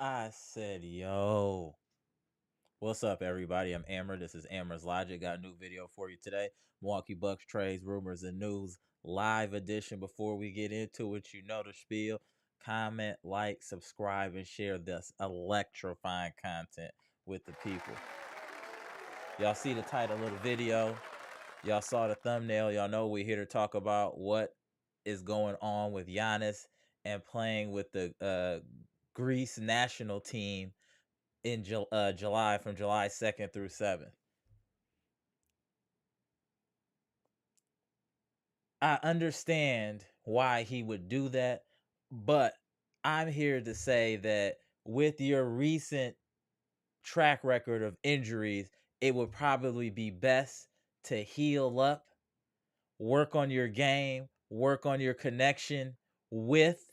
I said, yo, what's up, everybody? I'm Amber. This is amaraslogic. Got a new video for you today. Milwaukee Bucks trades, rumors, and news live edition. Before we get into it, you know the spiel. Comment, like, subscribe, and share this electrifying content with the people. Y'all see the title of the video. Y'all saw the thumbnail. Y'all know we're here to talk about what is going on with Giannis and playing with the Greece national team in July, from July 2nd through 7th. I understand why he would do that, but I'm here to say that with your recent track record of injuries, it would probably be best to heal up, work on your game, work on your connection with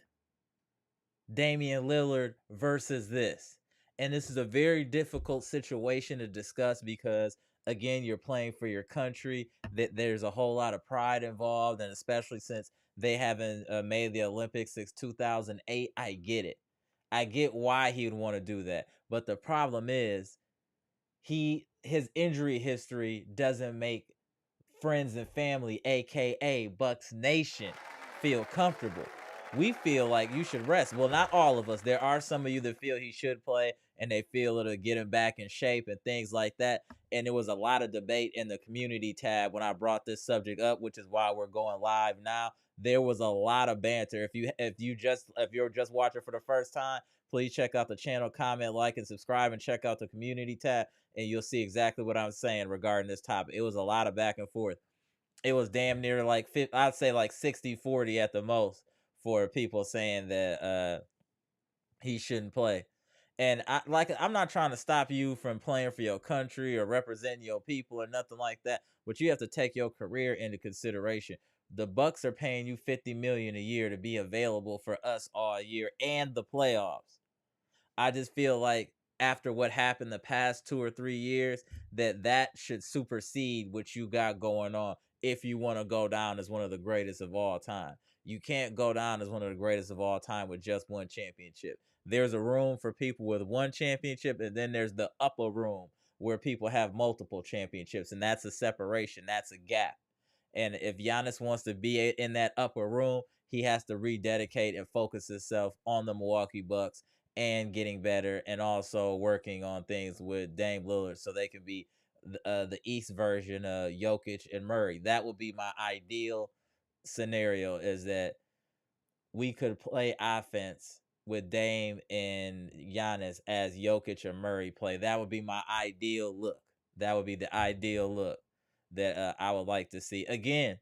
Damian Lillard versus this. And this is a very difficult situation to discuss because, again, you're playing for your country. That there's a whole lot of pride involved, and especially since they haven't made the Olympics since 2008, I get it. I get why he would want to do that. But the problem is his injury history doesn't make friends and family, aka Bucks Nation, feel comfortable. We feel like you should rest. Well, not all of us. There are some of you that feel he should play and they feel it'll get him back in shape and things like that. And there was a lot of debate in the community tab when I brought this subject up, which is why we're going live now. There was a lot of banter. If you're just watching for the first time, please check out the channel, comment, like, and subscribe, and check out the community tab, and you'll see exactly what I'm saying regarding this topic. It was a lot of back and forth. It was damn near like I'd say like 60-40 at the most for people saying that he shouldn't play. And I'm not trying to stop you from playing for your country or representing your people or nothing like that, but you have to take your career into consideration. The Bucks are paying you $50 million a year to be available for us all year and the playoffs. I just feel like after what happened the past 2 or 3 years, that should supersede what you got going on if you want to go down as one of the greatest of all time. You can't go down as one of the greatest of all time with just one championship. There's a room for people with one championship, and then there's the upper room where people have multiple championships, and that's a separation. That's a gap. And if Giannis wants to be in that upper room, he has to rededicate and focus himself on the Milwaukee Bucks and getting better, and also working on things with Dame Lillard so they can be the East version of Jokic and Murray. That would be my ideal scenario, is that we could play offense with Dame and Giannis as Jokic or Murray play. That would be my ideal look. That would be the ideal look that I would like to see. Again,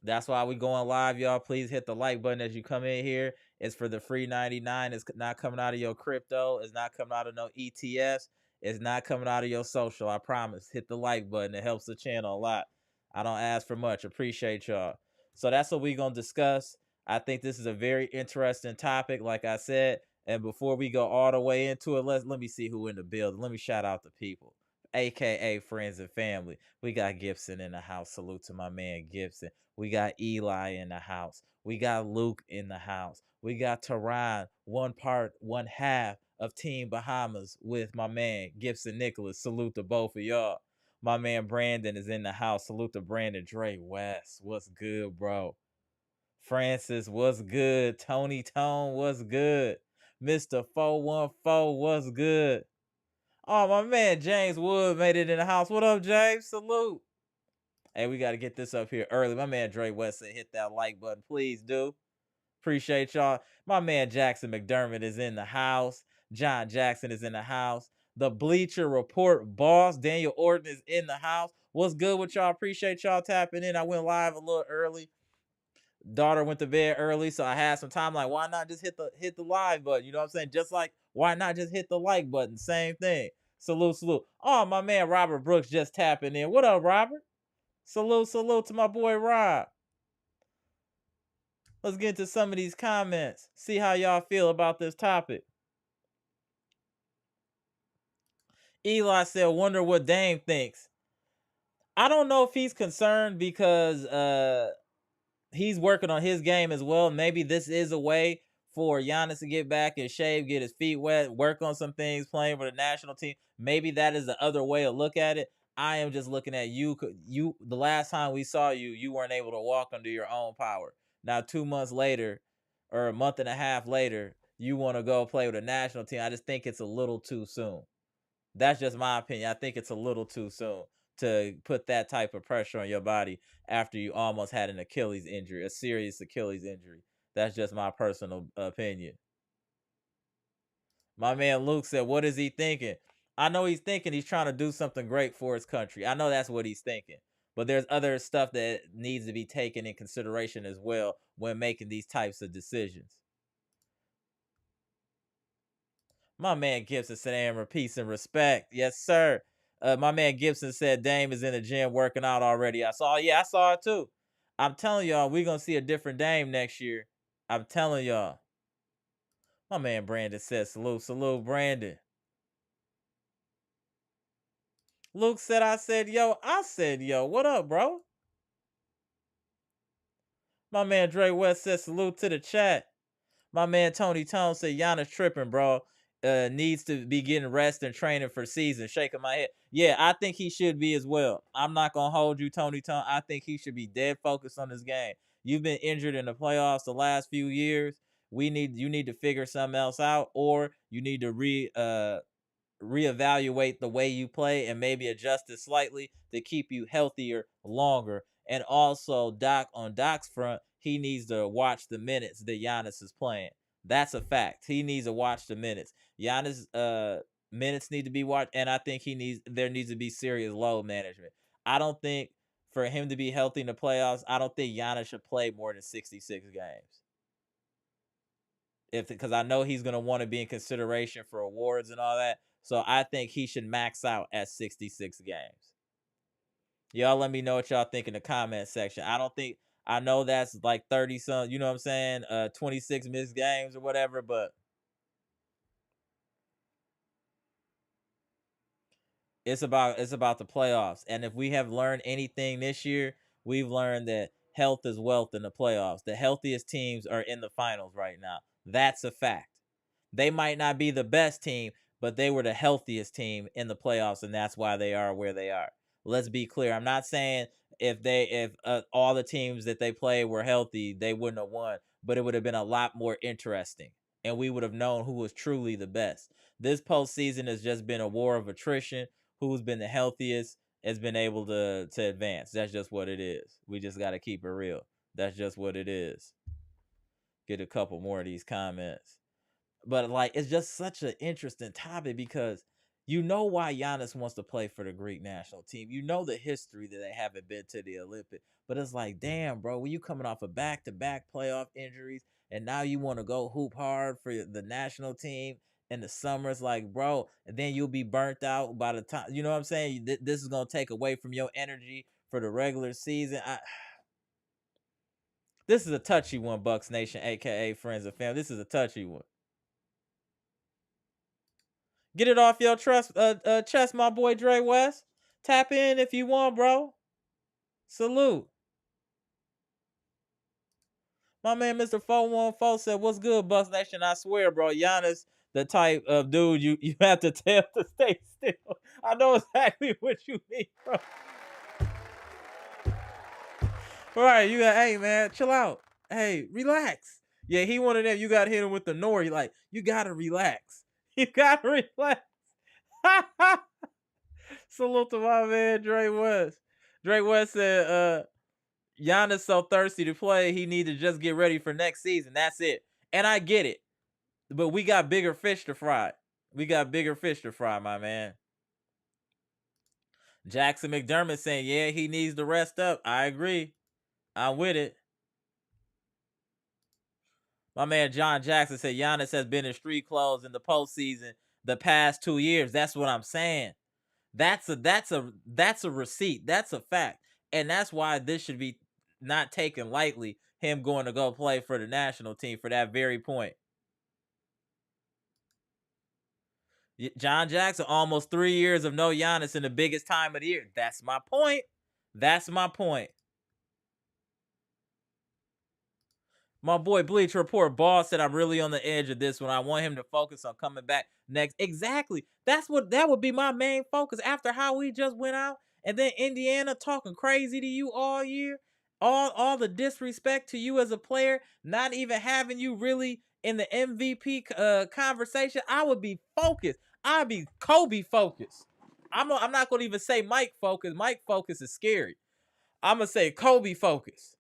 that's why we going live, y'all. Please hit the like button as you come in here. It's for the free 99. It's not coming out of your crypto. It's not coming out of no ETFs. It's not coming out of your social. I promise. Hit the like button. It helps the channel a lot. I don't ask for much. Appreciate y'all. So that's what we're going to discuss. I think this is a very interesting topic, like I said. And before we go all the way into it, let me see who in the building. Let me shout out the people, aka friends and family. We got Gibson in the house. Salute to my man Gibson. We got Eli in the house. We got Luke in the house. We got Tehran, one half of Team Bahamas with my man Gibson Nicholas. Salute to both of y'all. My man Brandon is in the house. Salute to Brandon. Dre West, what's good, bro? Francis, what's good? Tony Tone, what's good? Mr. 414, what's good? Oh, my man James Wood made it in the house. What up, James? Salute. Hey, we got to get this up here early. My man Dre West said hit that like button. Please do. Appreciate y'all. My man Jackson McDermott is in the house. John Jackson is in the house. The Bleacher Report boss, Daniel Orton, is in the house. What's good with y'all? Appreciate y'all tapping in. I went live a little early. Daughter went to bed early, so I had some time. Like, why not just hit the live button? You know what I'm saying? Just like, why not just hit the like button? Same thing. Salute, salute. Oh, my man Robert Brooks just tapping in. What up, Robert? Salute, salute to my boy Rob. Let's get into some of these comments. See how y'all feel about this topic. Eli said, wonder what Dame thinks. I don't know if he's concerned because he's working on his game as well. Maybe this is a way for Giannis to get back and shave, get his feet wet, work on some things, playing for the national team. Maybe that is the other way to look at it. I am just looking at you. You the last time we saw you, you weren't able to walk under your own power. Now 2 months later, or a month and a half later, you want to go play with a national team. I just think it's a little too soon. That's just my opinion. I think it's a little too soon to put that type of pressure on your body after you almost had an Achilles injury, a serious Achilles injury. That's just my personal opinion. My man Luke said, "What is he thinking?" I know he's thinking he's trying to do something great for his country. I know that's what he's thinking. But there's other stuff that needs to be taken in consideration as well when making these types of decisions. My man Gibson said, Amber, peace and respect. Yes, sir. My man Gibson said Dame is in the gym working out already. I saw it too. I'm telling y'all, we're going to see a different Dame next year. I'm telling y'all. My man Brandon said, salute, salute, Brandon. Luke said, I said, yo, what up, bro? My man Dre West said, salute to the chat. My man Tony Tone said Giannis tripping, bro. Needs to be getting rest and training for season. Shaking my head. Yeah, I think he should be as well. I'm not gonna hold you, Tony Tone. I think he should be dead focused on this game. You've been injured in the playoffs the last few years. You need to figure something else out, or you need to reevaluate the way you play and maybe adjust it slightly to keep you healthier longer. And also, Doc's front, he needs to watch the minutes that Giannis is playing. That's a fact. He needs to watch the minutes. Giannis minutes need to be watched, and I think there needs to be serious load management. I don't think for him to be healthy in the playoffs, I don't think Giannis should play more than 66 games. Because I know he's gonna want to be in consideration for awards and all that. So I think he should max out at 66 games. Y'all let me know what y'all think in the comment section. I know that's like 30 some, you know what I'm saying? 26 missed games or whatever, but it's about the playoffs. And if we have learned anything this year, we've learned that health is wealth in the playoffs. The healthiest teams are in the finals right now. That's a fact. They might not be the best team, but they were the healthiest team in the playoffs, and that's why they are where they are. Let's be clear. I'm not saying if all the teams that they played were healthy, they wouldn't have won, but it would have been a lot more interesting, and we would have known who was truly the best. This postseason has just been a war of attrition. Who's been the healthiest has been able to advance. That's just what it is. We just got to keep it real. That's just what it is. Get a couple more of these comments. But like, it's just such an interesting topic because you know why Giannis wants to play for the Greek national team. You know the history that they haven't been to the Olympics. But it's like, damn, bro, when you coming off of back-to-back playoff injuries and now you want to go hoop hard for the national team in the summer, it's like, bro, and then you'll be burnt out by the time, you know what I'm saying? This is going to take away from your energy for the regular season. This is a touchy one, Bucks Nation, aka friends and family. This is a touchy one. Get it off your chest, my boy Dre West. Tap in if you want, bro. Salute. My man Mr. 414 said, what's good, Bucks Nation? I swear, bro, Giannis, the type of dude you have to tell to stay still. I know exactly what you mean, bro. All right, hey, man, chill out. Hey, relax. Yeah, he one of them. You got to hit him with the nori. Like, you got to relax. You got to relax. Salute to my man, Dre West. Dre West said, Giannis so thirsty to play, he need to just get ready for next season. That's it. And I get it. But we got bigger fish to fry. We got bigger fish to fry, my man. Jackson McDermott saying, yeah, he needs to rest up. I agree. I'm with it. My man John Jackson said Giannis has been in street clothes in the postseason the past 2 years. That's what I'm saying. That's a receipt. That's a fact. And that's why this should be not taken lightly, him going to go play for the national team for that very point. John Jackson, almost 3 years of no Giannis in the biggest time of the year. That's my point. That's my point. My boy Bleach Report Ball said I'm really on the edge of this one. I want him to focus on coming back next. Exactly. That would be my main focus after how we just went out. And then Indiana talking crazy to you all year. All the disrespect to you as a player, not even having you really in the MVP conversation. I would be focused. I'd be Kobe focused. I'm not gonna even say Mike focused. Mike focus is scary. I'm gonna say Kobe focus.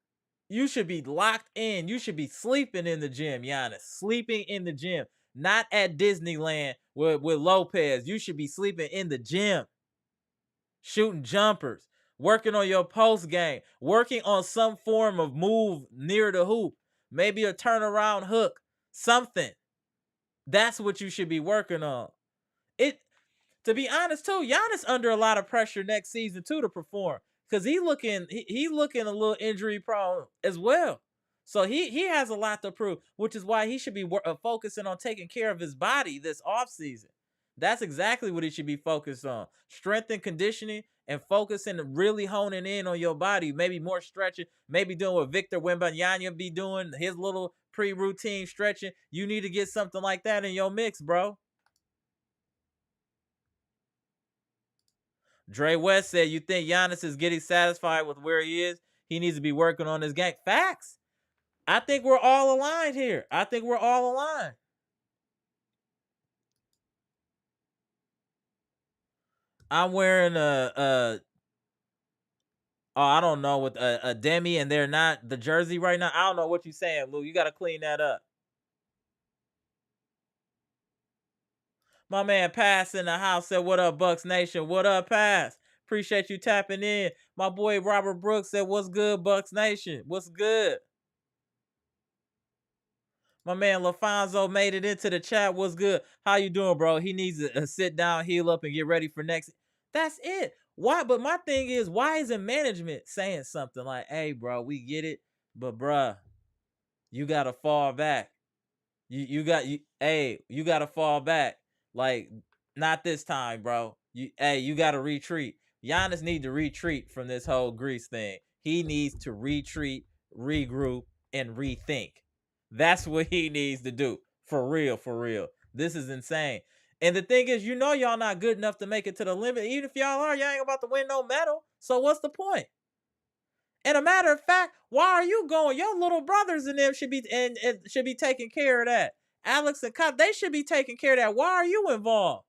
You should be locked in. You should be sleeping in the gym, Giannis. Sleeping in the gym, not at Disneyland with Lopez. You should be sleeping in the gym, shooting jumpers, working on your post game, working on some form of move near the hoop, maybe a turnaround hook, something. That's what you should be working on. It To be honest, too, Giannis under a lot of pressure next season too to perform because he looking a little injury prone as well. So he has a lot to prove, which is why he should be focusing on taking care of his body this offseason. That's exactly what he should be focused on: strength and conditioning, and focusing and really honing in on your body. Maybe more stretching, maybe doing what Victor Wembanyama be doing, his little pre-routine stretching. You need to get something like that in your mix, bro. Dre West said, you think Giannis is getting satisfied with where he is? He needs to be working on his game. Facts. I think we're all aligned here. I think we're all aligned. I'm wearing I don't know, with a Demi, and they're not the jersey right now. I don't know what you're saying, Lou. You got to clean that up. My man Pass in the house said, what up, Bucks Nation? What up, Pass? Appreciate you tapping in. My boy Robert Brooks said, what's good, Bucks Nation? What's good? My man LaFonso made it into the chat. What's good? How you doing, bro? He needs to sit down, heal up, and get ready for next. That's it. Why? But my thing is, why isn't management saying something like, hey, bro, we get it, but bruh, you gotta fall back. You gotta fall back. Like, not this time, bro. You gotta retreat. Giannis need to retreat from this whole Greece thing. He needs to retreat, regroup, and rethink. That's what he needs to do. For real, for real. This is insane. And the thing is, y'all not good enough to make it to the limit. Even if y'all are, y'all ain't about to win no medal. So what's the point? And a matter of fact, why are you going? Your little brothers and them should be should be taking care of that. Alex and Kyle, they should be taking care of that. Why are you involved?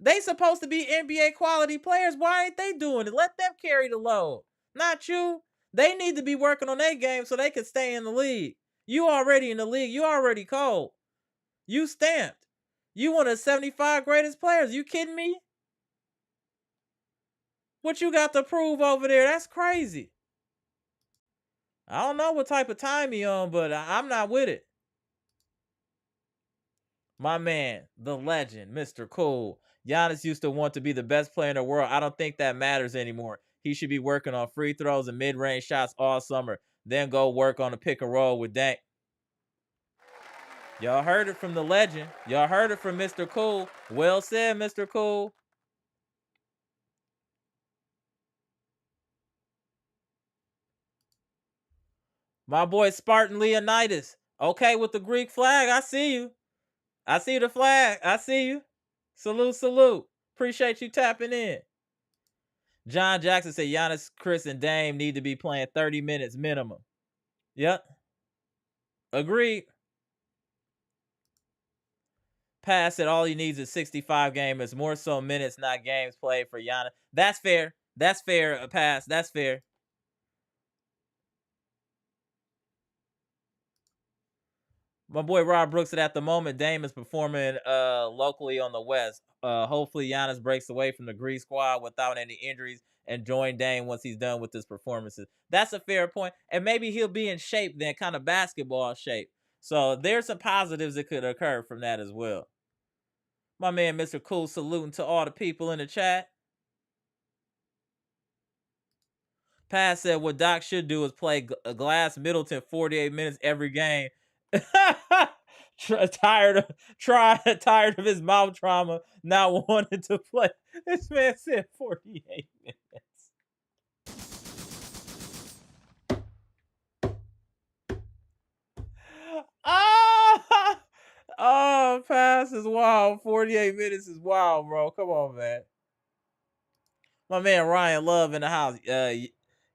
They supposed to be NBA quality players. Why ain't they doing it? Let them carry the load. Not you. They need to be working on their game so they can stay in the league. You already in the league. You already cold. You stamped. You one of the 75 greatest players. You kidding me? What you got to prove over there? That's crazy. I don't know what type of time he on, but I'm not with it. My man, the legend, Mr. Cool. Giannis used to want to be the best player in the world. I don't think that matters anymore. He should be working on free throws and mid-range shots all summer. Then go work on the pick and roll with Dame. Y'all heard it from the legend. Y'all heard it from Mr. Cool. Well said, Mr. Cool. My boy Spartan Leonidas. Okay with the Greek flag. I see you. I see the flag. I see you. Salute, salute. Appreciate you tapping in. John Jackson said Giannis, Chris, and Dame need to be playing 30 minutes minimum. Yep. Agreed. Pass said all he needs is 65 games. More so minutes, not games played for Giannis. That's fair. That's fair, Pass. That's fair. My boy Rob Brooks said at the moment Dame is performing locally on the West. Hopefully Giannis breaks away from the Greece squad without any injuries and join Dame once he's done with his performances. That's a fair point. And maybe he'll be in shape then, kind of basketball shape. So there's some positives that could occur from that as well. My man Mr. Cool saluting to all the people in the chat. Pat said what Doc should do is play Glass Middleton 48 minutes every game. tired of his mouth trauma, not wanting to play. This man said 48 minutes. is wild. 48 minutes is wild, bro. Come on, man. My man Ryan Love in the house.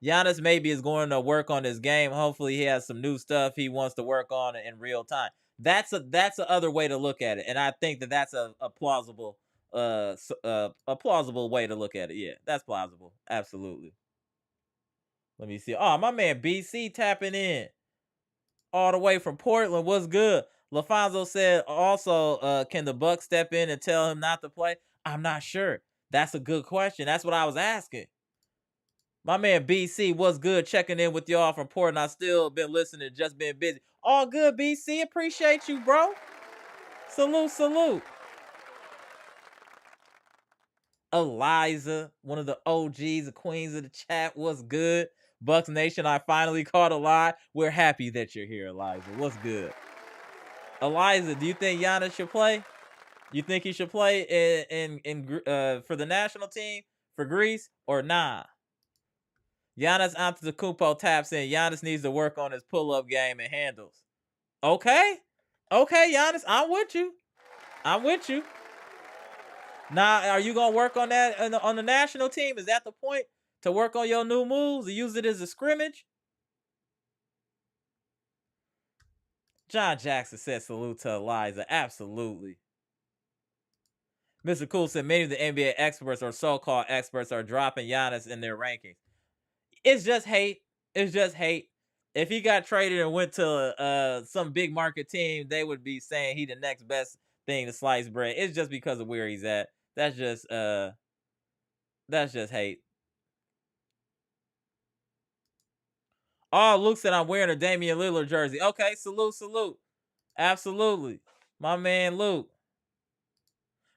Giannis maybe is going to work on his game. Hopefully, he has some new stuff he wants to work on in real time. That's the other way to look at it, and I think that that's a plausible a plausible way to look at it. Yeah, that's plausible. Absolutely. Let me see. Oh, my man BC tapping in all the way from Portland. What's good? LaFonso said also, can the Bucks step in and tell him not to play? I'm not sure. That's a good question. That's what I was asking. My man BC, what's good? Checking in with y'all from Portland. I still been listening, just been busy. All good, BC. Appreciate you, bro. Salute, salute. Eliza, one of the OGs, the queens of the chat. What's good? Bucks Nation, I finally caught a lie. We're happy that you're here, Eliza. What's good? Eliza, do you think Giannis should play? You think he should play in for the national team for Greece or nah? Giannis Antetokounmpo taps in. Giannis needs to work on his pull-up game and handles. Okay, Giannis, I'm with you. I'm with you. Now, are you gonna work on that on the national team? Is that the point, to work on your new moves, to use it as a scrimmage? John Jackson said salute to Eliza. Absolutely. Mr. Cool said many of the NBA experts or so-called experts are dropping Giannis in their rankings. It's just hate. It's just hate. If he got traded and went to some big market team, they would be saying he the next best thing to slice bread. It's just because of where he's at. That's just hate. Oh, Luke said I'm wearing a Damian Lillard jersey. Okay, salute. Absolutely. My man Luke.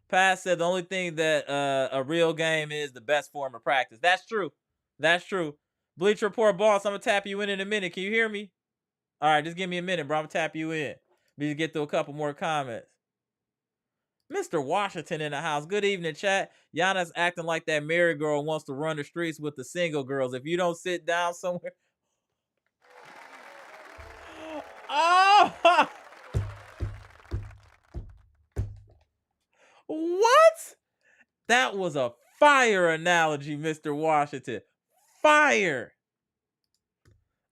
Pat said the only thing that a real game is the best form of practice. That's true. That's true. Bleach Report boss, I'm gonna tap you in a minute. Can you hear me? All right, just give me a minute, bro. I'm gonna tap you in. We get through a couple more comments. Mr. Washington in the house. Good evening, chat. Giannis acting like that married girl wants to run the streets with the single girls. If you don't sit down somewhere. Oh! What? That was a fire analogy, Mr. Washington. Fire.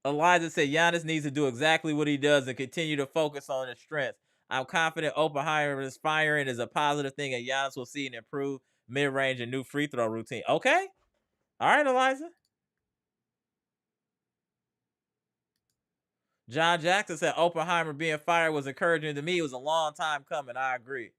Eliza said Giannis needs to do exactly what he does and continue to focus on his strengths. I'm confident Oppenheimer's firing is a positive thing, and Giannis will see an improved mid-range and new free throw routine. Okay. All right, Eliza. John Jackson said Oppenheimer being fired was encouraging to me. It was a long time coming. I agree.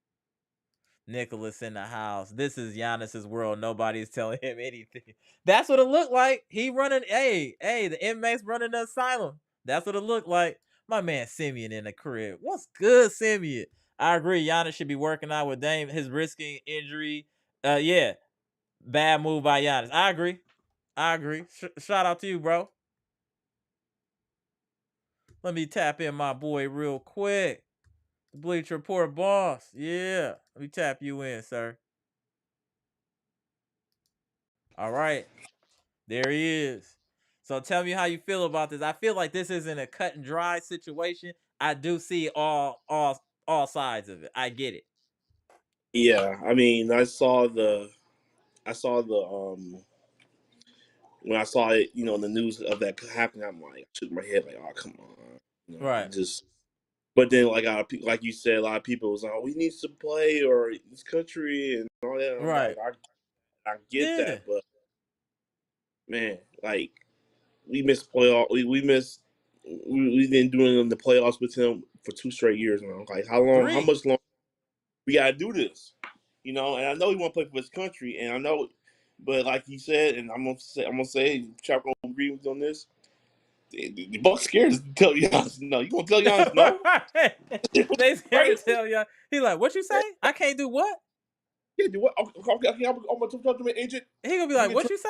Nicholas in the house. This is Giannis's world. Nobody's telling him anything. That's what it looked like. He running, the inmates running the asylum. That's what it looked like. My man Simeon in the crib. What's good, Simeon? I agree. Giannis should be working out with Dame. His risking injury. Yeah. Bad move by Giannis. I agree. Shout out to you, bro. Let me tap in my boy real quick. Bleach Report boss. Yeah. Let me tap you in, sir. All right. There he is. So tell me how you feel about this. I feel like this isn't a cut and dry situation. I do see all sides of it. I get it. Yeah, I mean, I saw the when I saw it, the news of that happening, I'm like, I shook my head like, oh, come on, Right. just. But then, like you said, a lot of people was like, oh, he needs to play or this country and all that. And I'm Right. like, I get Yeah. that, but man, like we missed playoff. We missed. We've been doing the playoffs with him for 2 straight years now. Like how long? How 3. much longer we gotta do this? And I know he want to play for his country, and I know, but like you said, and I'm gonna say, Chop gonna agree with you on this. The Bucks scared to tell Giannis no. You gonna tell Giannis no? They scared to Crazy. tell you. He like, what you say? I can't do what? Yeah, do what? Okay, I'm gonna talk to my agent. He gonna be like, what you say?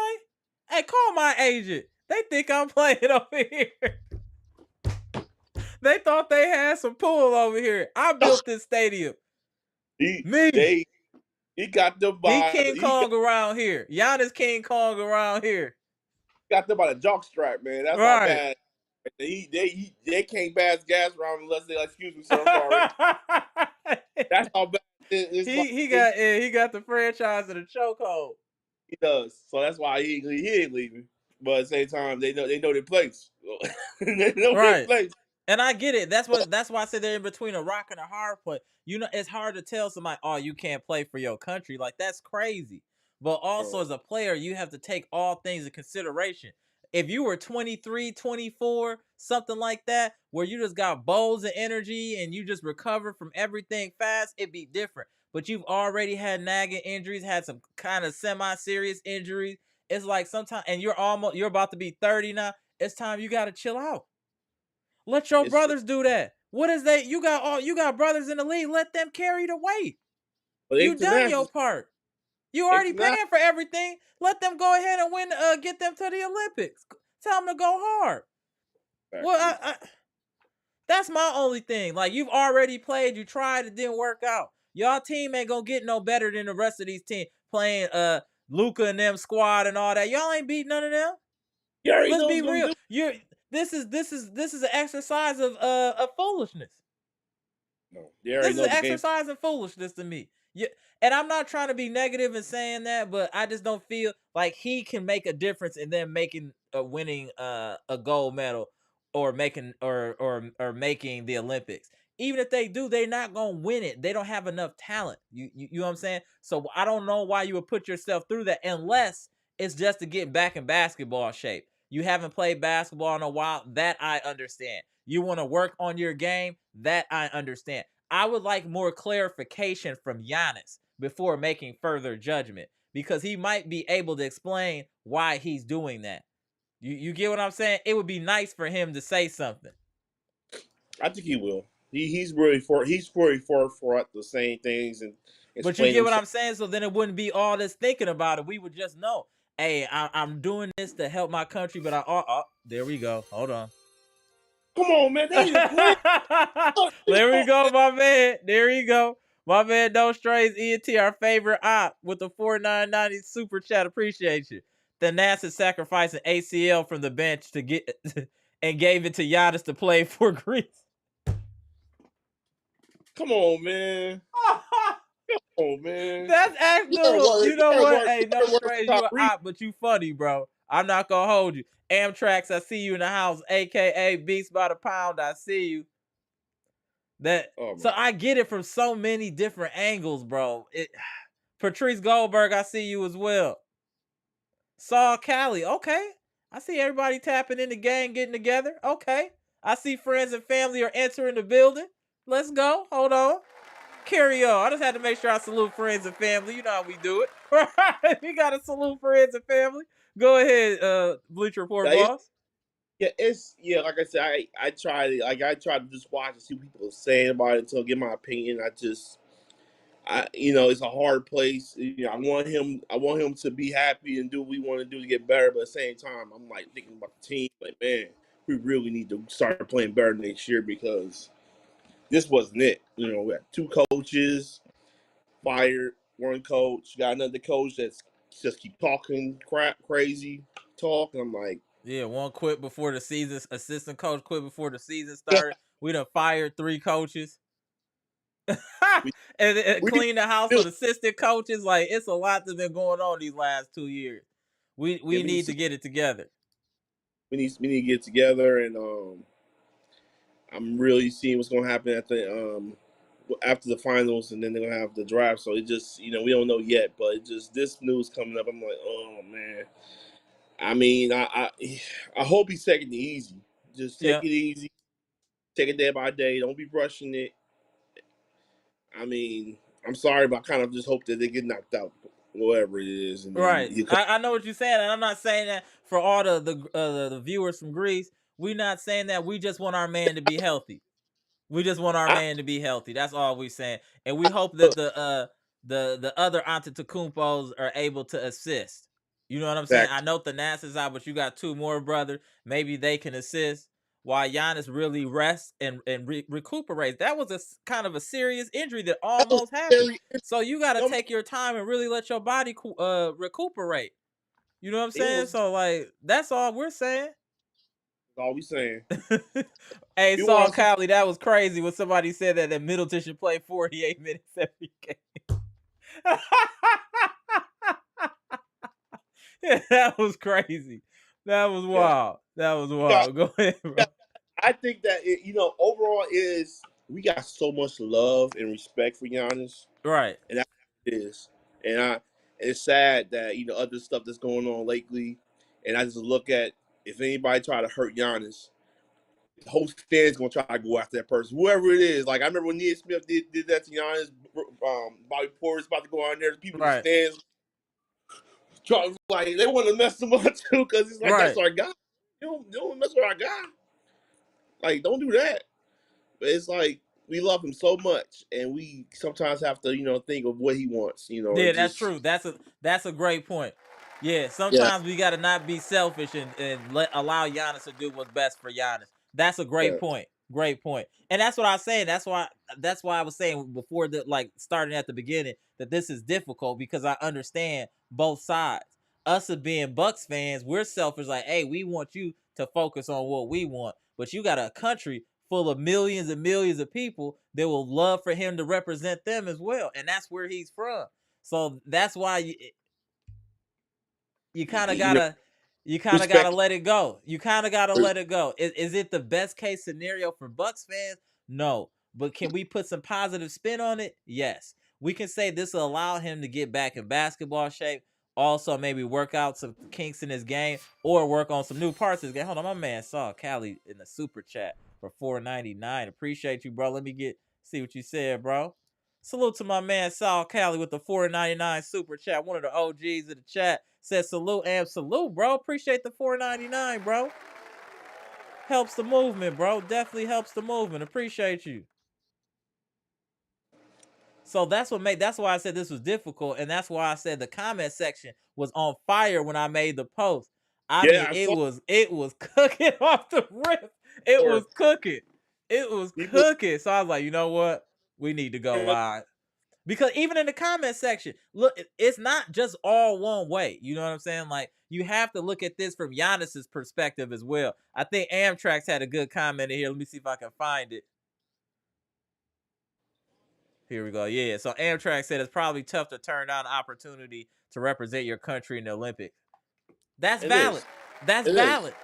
Hey, call my agent. They think I'm playing over here. They thought they had some pull over here. I built this stadium. He got them He by King Kong around here. Giannis King Kong around here. got them by the jock strap, man. That's how Right. bad. They can't pass gas around unless they like, excuse me, sir, I'm sorry. That's how bad It's like he got the franchise in a chokehold. he does. So that's why he ain't leaving. But at the same time, they know their place. They know their Right. place. And I get it. That's why I say they're in between a rock and a hard place. You know, it's hard to tell somebody, oh, you can't play for your country. Like, that's crazy. But also as a player, you have to take all things in consideration. If you were 23, 24, something like that, where you just got bowls of energy and you just recover from everything fast, it'd be different. But you've already had nagging injuries, had some kind of semi-serious injuries. It's like sometimes, and you're about to be 30 now. It's time you got to chill out. Let your It's brothers do that. What is they? You got brothers in the league. Let them carry the weight. but You done international, your part. You already international. paying for everything. Let them go ahead and win. Get them to the Olympics. Tell them to go hard. Well, that's my only thing. Like, you've already played. You tried. It didn't work out. Y'all team ain't gonna get no better than the rest of these teams playing Luca and them squad and all that. Y'all ain't beat none of them. You already Let's know be what's gonna real. do. This is an exercise of foolishness. No, they already This is know an the game. exercise in foolishness to me. Yeah, and I'm not trying to be negative in saying that, but I just don't feel like he can make a difference in them making winning a gold medal or making or making the Olympics. Even if they do, they're not gonna win it. They don't have enough talent. You know what I'm saying? So I don't know why you would put yourself through that unless it's just to get back in basketball shape. You haven't played basketball in a while. That I understand. You want to work on your game. That I understand. I would like more clarification from Giannis before making further judgment because he might be able to explain why he's doing that. You get what I'm saying? It would be nice for him to say something. I think he will. He's really for the same things and But you explain get what himself. I'm saying? So then it wouldn't be all this thinking about it. We would just know, hey, I'm doing this to help my country, but there we go. Hold on. Come on, man. They need to win. There we go, my man. There you go. My man, No Strays ENT, our favorite op with the 4990 super chat. Appreciate you. The NASA sacrificing ACL from the bench to get and gave it to Giannis to play for Greece. Come on, man. Oh man. That's actual. You You know better what? work. Hey, You No better work Strays, on you top a read. op, but you funny, bro. I'm not gonna hold you. Amtrax, I see you in the house, aka Beast by the Pound. I see you. That Oh so my. I get it from so many different angles, bro. Patrice Goldberg, I see you as well. Saul Cali, okay. I see everybody tapping in the gang, getting together. Okay. I see friends and family are entering the building. Let's go. Hold on. Carry on. I just had to make sure I salute friends and family. You know how we do it. Right? We gotta salute friends and family. Go ahead, Bleacher Report Yeah, it's, boss. like I said, I try to just watch and see what people are saying about it until I get my opinion. It's a hard place. I want him to be happy and do what we want to do to get better. But at the same time, I'm like thinking about the team. Like, man, we really need to start playing better next year because this wasn't it. We had two coaches fired, one coach, got another coach that's just keep talking crap, crazy talk. And I'm like, Yeah, one quit before the season. Assistant coach quit before the season yeah, started. We done fired 3 coaches. we and we need clean the house to with assistant coaches. Like, it's a lot that's been going on these last 2 years. yeah, We need to get it together. we need to get together and I'm really seeing what's gonna happen at the after the finals, and then they're gonna have the draft. So it just we don't know yet, but it just this news coming up. I'm like, oh man. I mean, I hope he's taking it easy. Just take Yeah. it easy. Take it day by day. Don't be rushing it. I mean, I'm sorry, but I kind of just hope that they get knocked out, whatever it is, and then Right. you come. I know what you're saying, and I'm not saying that for all the viewers from Greece. We're not saying that. We just want our man to be healthy. We just want our I, man to be healthy. That's all we're saying. And we hope that look, the other Antetokounmpos are able to assist. You know what I'm saying? I exactly. know Thanasis is out, but you got 2 more, brother. Maybe they can assist while Giannis really rests and recuperates. That was kind of a serious injury that That was almost happened. very. So you got to Um, take your time and really let your body recuperate. You know what I'm It saying? was So, like, that's all we're saying. all we saying. Hey, You Saul want to Cowley, that was crazy when somebody said that Middleton should play 48 minutes every game. Yeah, that was crazy. That was yeah. wild. That was Yeah, wild. Go ahead, bro. yeah. I think that overall is we got so much love and respect for Giannis, Right, and that's what it is. And it's sad that other stuff that's going on lately, and I just look at if anybody try to hurt Giannis, the whole stand's gonna try to go after that person, whoever it is. Like I remember when Nia Smith did that to Giannis, Bobby Portis about to go out there, the people in the right, stands trying like they want to mess him up too because it's like that's right. our guy. You don't mess with our guy. Like don't do that. But it's like we love him so much, and we sometimes have to, think of what he wants, Yeah, and that's just true. That's a great point. Yeah, yeah, sometimes we gotta not be selfish and allow Giannis to do what's best for Giannis. That's a great yeah, point. Great point. And that's what I was saying. That's why I was saying before the like starting at the beginning that this is difficult because I understand both sides. Us as being Bucks fans, we're selfish, like, hey, we want you to focus on what we want. But you got a country full of millions and millions of people that will love for him to represent them as well. And that's where he's from. So that's why you kind of you know, gotta respect. let it go. You kind of gotta let it go. Is it the best case scenario for Bucks fans? No. But can we put some positive spin on it? Yes. We can say this will allow him to get back in basketball shape. Also, maybe work out some kinks in his game or work on some new parts of his game. Hold on, my man saw Cali in the super chat for $4.99. Appreciate you, bro. Let me see what you said, bro. Salute to my man Sal Cali with the $4.99 super chat. One of the OGs of the chat says salute and salute, bro. Appreciate the $4.99, bro. Helps the movement, bro. Definitely helps the movement. Appreciate you. So that's why I said this was difficult, and that's why I said the comment section was on fire when I made the post. I Yeah, mean, I it saw was cooking off the rip. It her. was cooking. It was People, cooking. So I was like, you know what? We need to go live. Because even in the comment section, look, it's not just all one way. You know what I'm saying? Like, you have to look at this from Giannis's perspective as well. I think Amtrak's had a good comment in here. Let me see if I can find it. Here we go. Yeah. So Amtrak said it's probably tough to turn down an opportunity to represent your country in the Olympics. That's it valid. is, That's it is. valid.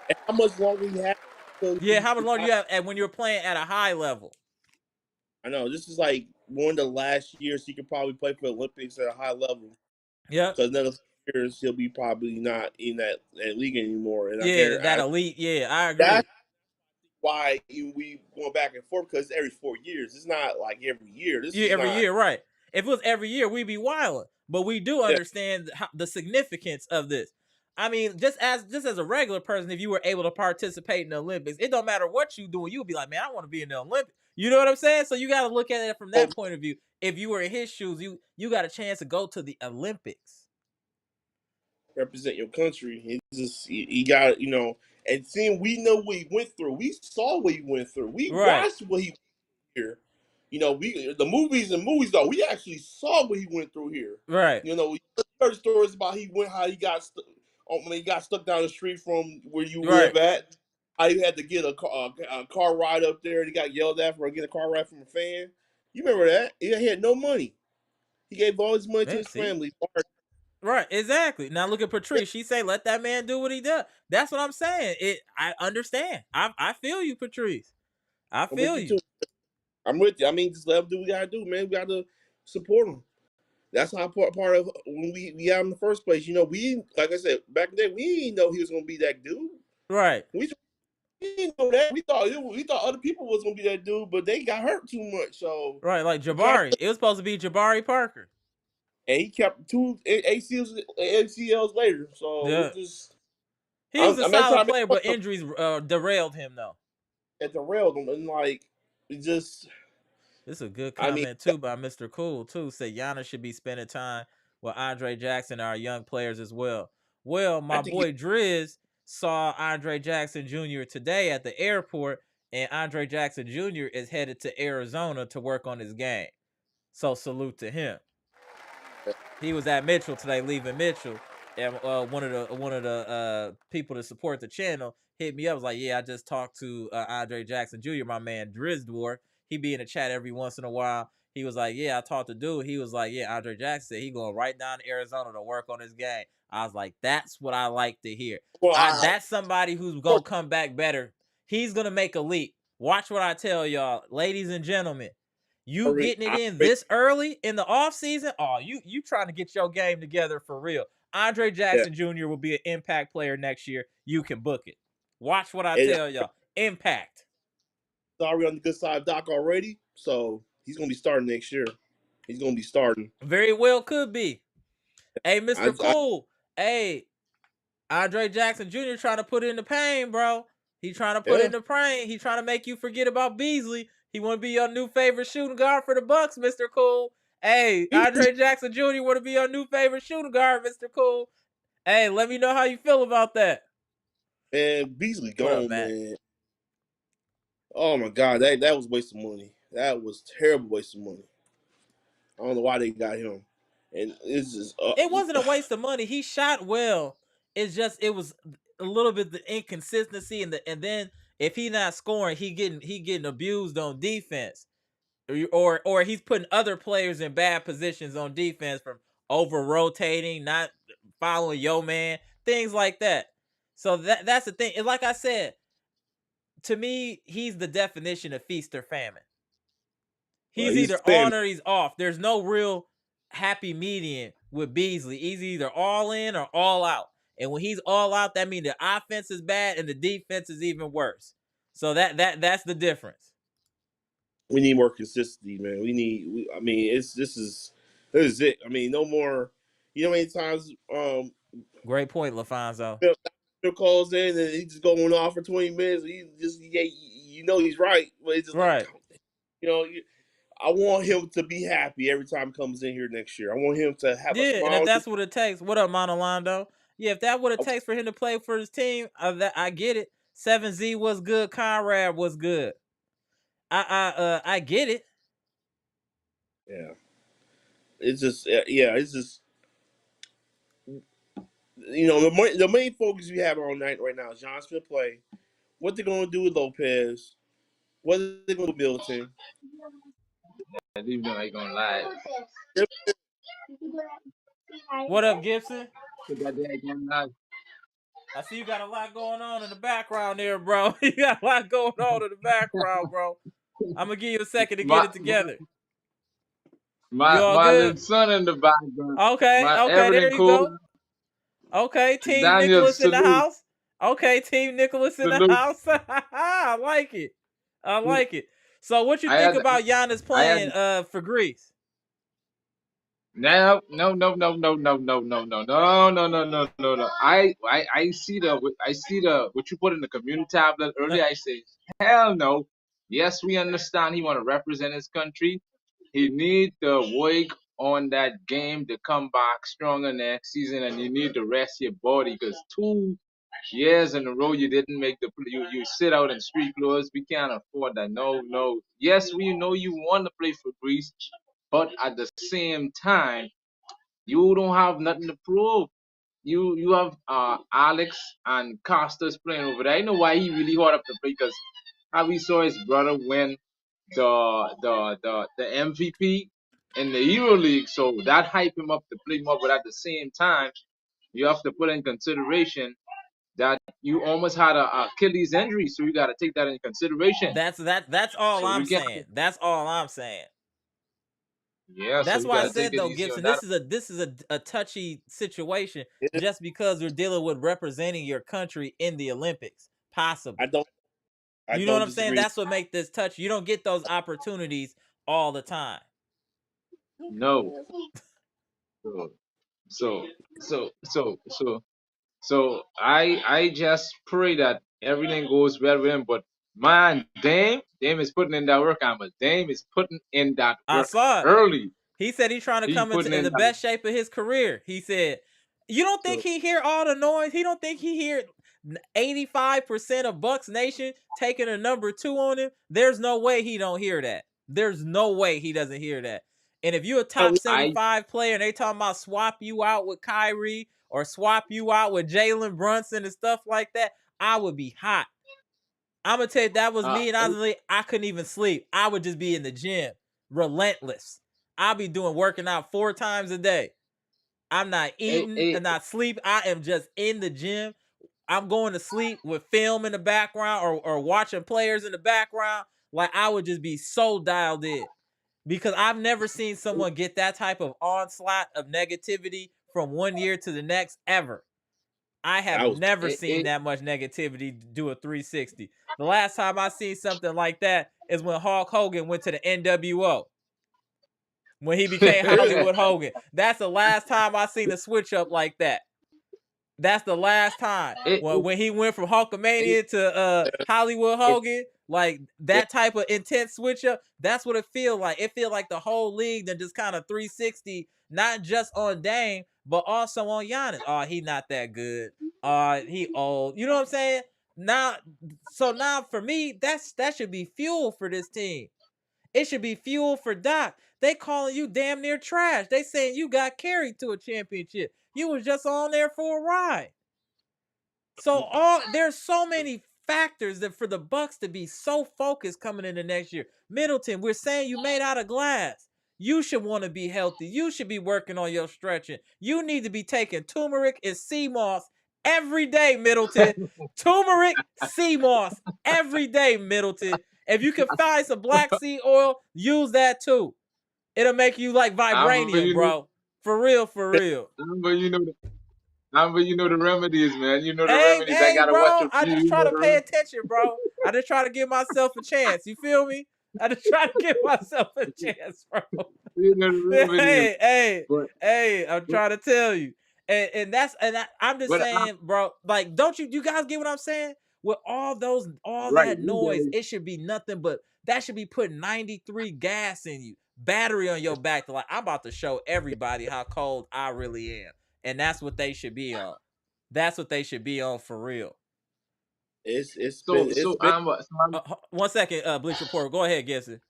And how much longer he has until Yeah. he How much longer retires? you have and when you're playing at a high level? I know this is like one of the last years he could probably play for the Olympics at a high level. Yep. Because another few years he'll be probably not in that league anymore. And I Yeah. guarantee That elite. Yeah. I agree. that's why we going back and forth because it's every 4 years. It's not like every year. This Yeah, is every not. year, right? If it was every year, we'd be wilding. But we do Yeah, understand the significance of this. I mean, just as a regular person, if you were able to participate in the Olympics, it don't matter what you doing, you'll be like, man, I want to be in the Olympics. You know what I'm saying? So you got to look at it from oh, that point of view. If you were in his shoes, you got a chance to go to the Olympics. represent your country. He got and seeing we know what he went through. We saw what he went through. We Right, watched what he went through here. We the movies and movies though. We actually saw what he went through here. right, We heard stories about how he got when he got stuck down the street from where you right. live at. How he had to get a car ride up there, and he got yelled at for getting a car ride from a fan. You remember that? He had no money. He gave all his money to Yeah, his see, family. right, exactly. Now look at Patrice. She say, "Let that man do what he does." That's what I'm saying. I understand. I feel you, Patrice. I I'm with feel you you. too. I'm with you. I mean, just let him do what we gotta do, man. We gotta support him. That's how part of when we got him in the first place. We like I said back then we didn't know he was gonna be that dude. Right. We didn't know that. We thought other people was gonna be that dude, but they got hurt too much. So Right, like we kind Jabari. It was supposed to be Jabari Parker. and he kept two ACLs later. So Yeah. it's just He was a I'm trying solid to make player, fun but of him injuries derailed him though. at the rail and like it just This is a good I mean comment too by Mr. Cool too. Said Giannis should be spending time with Andre Jackson and our young players as well. Well, I my think he, boy Driz saw Andre Jackson Jr. today at the airport, and Andre Jackson Jr. is headed to Arizona to work on his game. So salute to him. He was at Mitchell today, leaving Mitchell, and one of the people to support the channel hit me up. Was like, yeah, I just talked to Andre Jackson Jr., my man Drizdor. He be in the chat every once in a while. He was like, yeah, I talked to dude. He was like, yeah, Andre Jackson said he going right down to Arizona to work on his game. I was like, that's what I like to hear. Well, That's somebody who's gonna come back better. He's gonna make a leap. Watch what I tell y'all, ladies and gentlemen. You getting it in this early in the offseason? Oh, you trying to get your game together for real. Andre yeah, Jackson Jr. will be an impact player next year. You can book it. Watch what I and tell y'all. Impact. sorry on the good side of Doc already, so he's gonna be starting next year. He's gonna be starting. Very well could be. Hey, I, Mr. I Cool. Hey, Andre Jackson Jr. trying to put it in the pain, bro. He trying to put it yeah, in the pain. He trying to make you forget about Beasley. He want to be your new favorite shooting guard for the Bucks, Mr. Cool. Hey, Beasley, Andre Jackson Jr. want to be your new favorite shooting guard, Mr. Cool. Hey, let me know how you feel about that. man, Beasley What up, gone, Matt? man. Oh my God, that was a waste of money. That was terrible waste of money. I don't know why they got him, and it's just It wasn't a waste of money. He shot well. It's just it was a little bit the inconsistency and then if he not scoring, he getting abused on defense. Or he's putting other players in bad positions on defense from over rotating, not following yo man, things like that. So that's the thing. And like I said, to me, he's the definition of feast or famine. He's he's either family. on or he's off. There's no real happy median with Beasley. He's either all in or all out. And when he's all out, that means the offense is bad and the defense is even worse. So that's the difference. We need more consistency, man. I mean, this is it. I mean, no more. You know how many times Great point, LaFonso. Phil calls in and he's just going off for 20 minutes. You know he's right, but it's just like, Right. you know, I want him to be happy every time he comes in here next year. I want him to have a Yeah, and if smile. that's what it takes, what up, Monolando? Yeah, if that's what it takes for him to play for his team, I get it. 7Z was good. Conrad was good. I get it. Yeah, it's just it's just the main focus we have on night right now is John Smith play. What they're gonna do with Lopez? What are they gonna do with Middleton? I even know I ain't gonna lie. What up, Gibson? So that they ain't gonna lie. I see you got a lot going on in the background there, bro. You got a lot going on in the background, bro. I'm gonna give you a second to get My it together. You my all my good? little son in the background. Okay, My okay, everything there you cool. go. Okay, Team Daniel, Nicholas in the salute, house. Okay, Team Nicholas in the salute. house. I like it. I like it. So what you I think had about Giannis I had playing for Greece? no. I see the what you put in the community tablet No, earlier. I say hell no. Yes, we understand he want to represent his country. He need to work on that game to come back stronger next season, and you need to rest your body because 2 years in a row you didn't make you sit out in street clothes. We can't afford that. No. Yes, we know you want to play for Greece, but at the same time, you don't have nothing to prove. You have Alex and Costas playing over there. I know why he really hard up to play because how we saw his brother win the MVP in the Euro League, so that hype him up to play more. But at the same time, you have to put in consideration that you almost had a Achilles injury, so you got to take that into consideration. that's all So I'm we can, saying. That's all I'm saying. yeah. So That's we why I got to take said it though, easy on Gibson, that. this is a touchy situation Yeah, just because you're dealing with representing your country in the Olympics, I possibly. don't I You know what don't I'm saying? disagree. That's what makes this touchy. You don't get those opportunities all the time. No. So so so I just pray that everything goes well with him. But man, Dame is putting in that work. Dame is putting in that I work saw it. early. He said he's trying to He come putting into in the that. best shape of his career. He said, "You don't think So he hear all the noise? He don't think he hear 85% of Bucks Nation taking a number 2 on him? There's no way he don't hear that. There's no way he doesn't hear that. And if you're a top I 75 player and they talking about swap you out with Kyrie or swap you out with Jalen Brunson and stuff like that, I would be hot. I'm gonna tell you, that was me, and I couldn't even sleep. I would just be in the gym, relentless. I'll be working out 4 times a day. I'm not eating and not sleep. I am just in the gym. I'm going to sleep with film in the background or watching players in the background. Like, I would just be so dialed in because I've never seen someone get that type of onslaught of negativity from one year to the next ever. I have never seen that much negativity do a 360. The last time I seen something like that is when Hulk Hogan went to the NWO. When he became Hollywood Hogan. That's the last time I seen a switch up like that. That's the last time. When he went from Hulkamania to Hollywood Hogan, like that type of intense switch up, that's what it feel like. It feel like the whole league that just kind of 360, not just on Dame, but also on Giannis. Oh, he not that good. He old. You know what I'm saying? Now for me, that should be fuel for this team. It should be fuel for Doc. They calling you damn near trash. They saying you got carried to a championship. You was just on there for a ride. So there's so many factors that for the Bucks to be so focused coming into next year. Middleton, we're saying you made out of glass. You should want to be healthy. You should be working on your stretching. You need to be taking turmeric and sea moss every day, Middleton. Turmeric, sea moss every day, Middleton. If you can find some black seed oil, use that too. It'll make you like vibranium, bro. For real, for real. But you know the remedies, man. You know the remedies. I Hey, gotta watch bro. a I few. just try to pay attention, bro. I just try to give myself a chance. You feel me? I just try to give myself a chance, bro. You know the remedies. Hey, I'm trying to tell you. I'm just saying, bro, like, don't you guys get what I'm saying? With all that noise, it should be nothing but that should be putting 93 gas in you, battery on your back. Like, I'm about to show everybody how cold I really am. And that's what they should be on. That's what they should be on for real. It's been 1 second, Bleach Report. Go ahead, Gibson.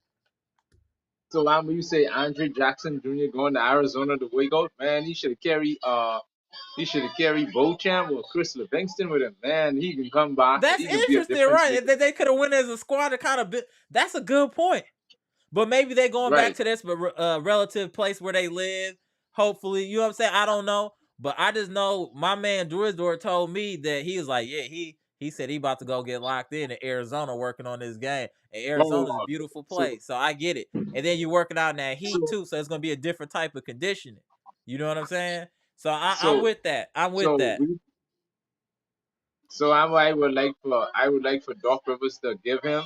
So when you say Andre Jackson Jr. going to Arizona to wake out, man, he should carry Beauchamp or Chris Livingston with him. Man, he can come back. That's He can be a interesting, difference right? They could have went as a squad to kind of that's a good point. But maybe they're going back to this relative place where they live. Hopefully, you know what I'm saying? I don't know. But I just know my man Drisdor told me that he was like, yeah, he said he about to go get locked in Arizona working on this game. And Arizona's a beautiful place. So I get it. And then you're working out in that heat too. So it's going to be a different type of conditioning. You know what I'm saying? So I'm with that. I'm with that. So I would like for Doc Rivers to give him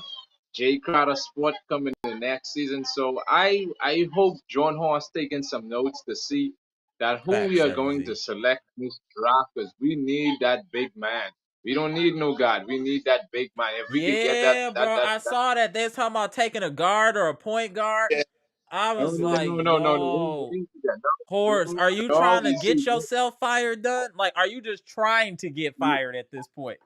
Jay Crowder spot coming in the next season. So I hope John Horst taking some notes to see that who we are going to select in this draft, because we need that big man. We don't need no guard. We need that big man. If we could get that, bro. I saw that they're talking about taking a guard or a point guard. Yeah. I was no. Horse, are you trying to get yourself fired done? Like, are you just trying to get fired at this point?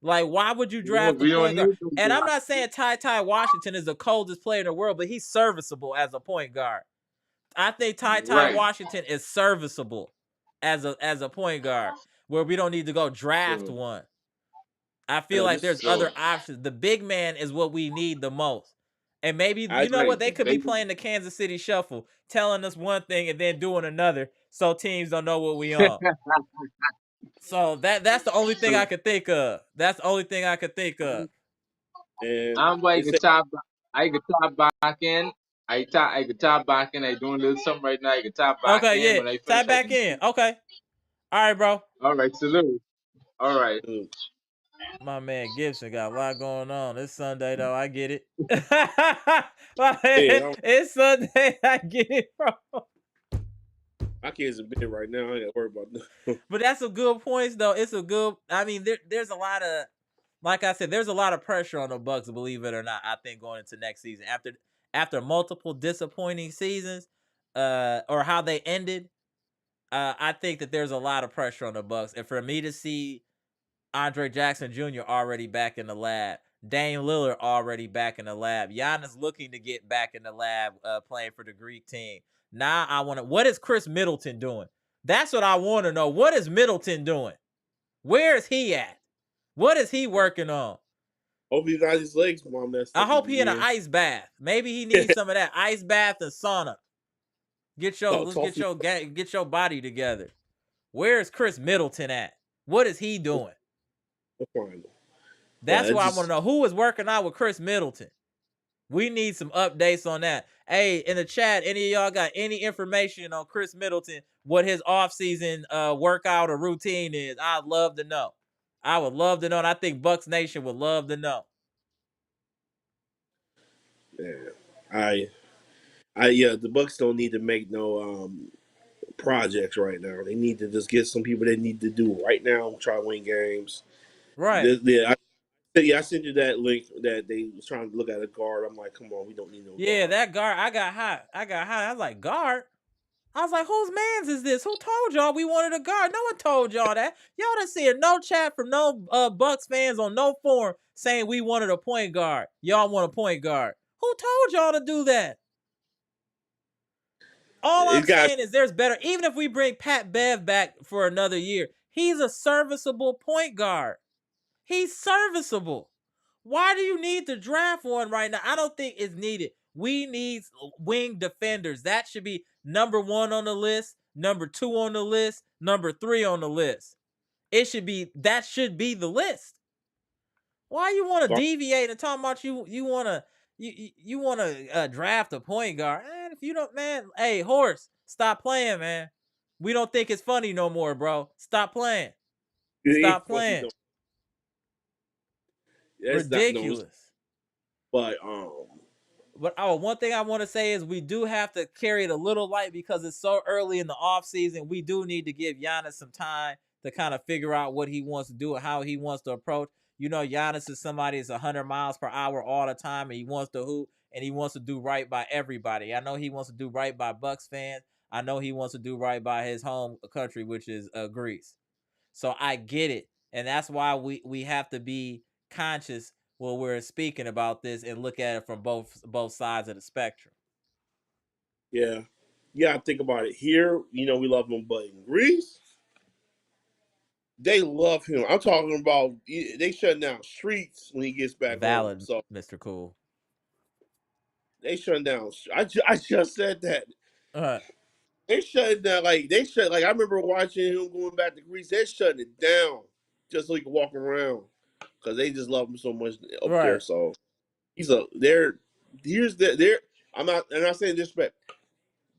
Like, why would you draft a point guard? And I'm not saying Ty Washington is the coldest player in the world, but he's serviceable as a point guard. I think Ty Washington is serviceable as a point guard, where we don't need to go draft one. I feel like there's other options. The big man is what we need the most. And maybe, you know what, they could be playing the Kansas City Shuffle, telling us one thing and then doing another, so teams don't know what we on. So that's the only thing I could think of. That's the only thing I could think of. I'm like I guitar back in. I guitar back in. I doing a little something right now. I guitar back in. Okay, yeah. When I finish, tap back in. Okay. All right, bro. All right, salute. All right. My man Gibson got a lot going on. It's Sunday though. I get it. It's Sunday. I get it, bro. My kids in bed right now. I ain't got to worry about that. But that's a good point, though. It's a good. I mean, there's a lot of, like I said, there's a lot of pressure on the Bucks, believe it or not. I think going into next season, after multiple disappointing seasons, or how they ended, I think that there's a lot of pressure on the Bucks, and for me to see Andre Jackson Jr. already back in the lab, Dame Lillard already back in the lab, Giannis looking to get back in the lab, playing for the Greek team. Now I want to. What is Chris Middleton doing? That's what I want to know. What is Middleton doing? Where is he at? What is he working on? Hope he got his legs more messed I up in hope the he in an year. ice bath. Maybe he needs some of that ice bath and sauna. Let's Hopefully, get your body together. Where's Chris Middleton at? What is he doing? we'll find him. But That's it what I want to just know. Who is working out with Chris Middleton? We need some updates on that. Hey, in the chat, any of y'all got any information on Chris Middleton, what his offseason workout or routine is? I'd love to know. I would love to know, and I think Bucks Nation would love to know. yeah. The Bucks don't need to make no projects right now. They need to just get some people they need to do right now. Try to win games. Right. I sent you that link that they was trying to look at a guard. I'm like, come on, we don't need no Yeah, guard. that guard, I got hot. I was like, guard? I was like, whose man's is this? Who told y'all we wanted a guard? No one told y'all that. Y'all done see no chat from no Bucks fans on no forum saying we wanted a point guard. Y'all want a point guard. Who told y'all to do that? All I'm It got saying is there's better. Even if we bring Pat Bev back for another year, he's a serviceable point guard. He's serviceable. Why do you need to draft one right now? I don't think it's needed. We need wing defenders. That should be number 1 on the list, number 2 on the list, number 3 on the list. That should be the list. Why you want to deviate and talk about you want to you want to draft a point guard? Man, if you don't, man, hey horse, stop playing, man. We don't think it's funny no more, bro. Stop playing. it ain't Stop funny playing. though. That's not no, Ridiculous. but But one thing I want to say is we do have to carry it a little light because it's so early in the offseason. We do need to give Giannis some time to kind of figure out what he wants to do and how he wants to approach. You know, Giannis is somebody that's 100 miles per hour all the time, and he wants to hoop and he wants to do right by everybody. I know he wants to do right by Bucks fans. I know he wants to do right by his home country, which is Greece. So I get it, and that's why we have to be conscious when we're speaking about this and look at it from both sides of the spectrum. yeah, think about it. Here, we love him, but in Greece, they love him. I'm talking about they shutting down streets when he gets back home. Valid, So Mr. Cool. they shutting down. I just said that. All right. They shut down they shut I remember watching him going back to Greece. They're shutting it down just so he can walk around because they just love him so much up there. Right. So he's a they're here's the they're I'm not saying disrespect.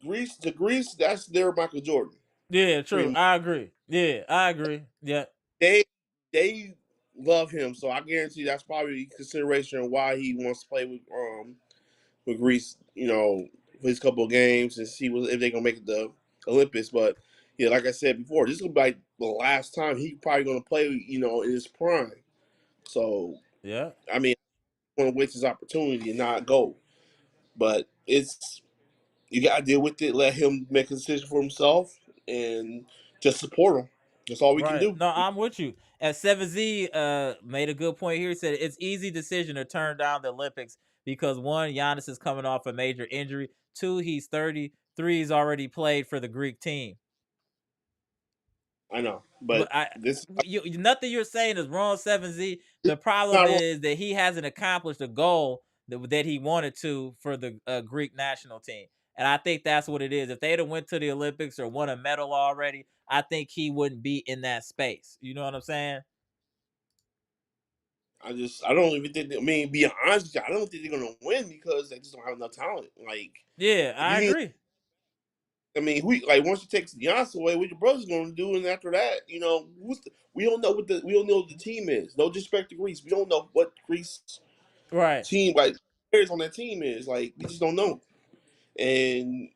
Greece, that's their Michael Jordan. Yeah, Pretty true. much. I agree. Yeah, I agree. Yeah. They they love him, so I guarantee that's probably a consideration why he wants to play with Greece, for his couple of games and see if they're gonna make the Olympics. But yeah, like I said before, this is gonna be like the last time he probably gonna play, in his prime. So Yeah. I mean, want to waste his opportunity and not go. But it's you gotta deal with it. Let him make a decision for himself and just support him. That's all we can Right. do. No, I'm with you. As 7Z made a good point here. He said it's easy decision to turn down the Olympics because one, Giannis is coming off a major injury. Two, he's 30. Three, he's already played for the Greek team. I know, but But this nothing you're saying is wrong, 7Z. The problem not wrong. is that he hasn't accomplished the goal that he wanted to for the Greek national team. And I think that's what it is. If they'd have went to the Olympics or won a medal already, I think he wouldn't be in that space. You know what I'm saying? I don't even think. I mean, be honest with you, I don't think they're gonna win because they just don't have enough talent. Yeah, If you I need, agree. I mean, once you take Giannis away, what your brother's gonna do, and after that, we don't know we don't know what the team is. No disrespect to Greece, we don't know what Greece Right. team players on that team is. We just don't know. And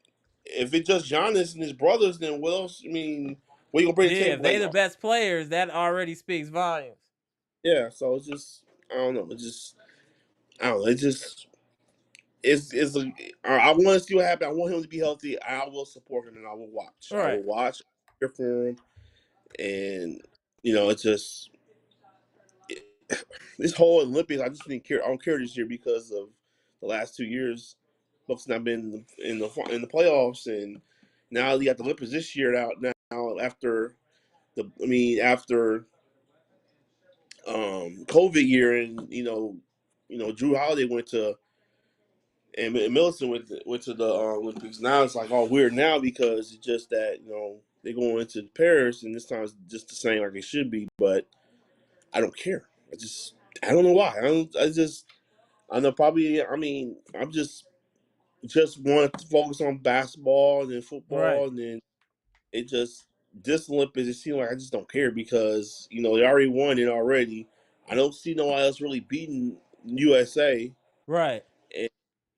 if it's just Giannis and his brothers, then what else? I mean, what you gonna bring to the Yeah, if table? they the best players, that already speaks volumes. Yeah. So it's just I don't know. It's just I don't know. It just I want to see what happens. I want him to be healthy. I will support him and I will watch. I Right. will watch, cheer for him, and it's just this whole Olympics. I just didn't care. I don't care this year because of the last 2 years. Bucks not been in the playoffs, and now you got the Olympics this year out now after after COVID year, and Drew Holiday went to and Millicent went to the Olympics. Now it's like all weird now because it's just that they're going into Paris, and this time it's just the same like it should be. But I don't care. I don't know why. I know probably. I mean, I'm just want to focus on basketball and then Right. football, and then it just this Olympics. It seems like I just don't care because they already won it already. I don't see no one else really beating USA. Right. And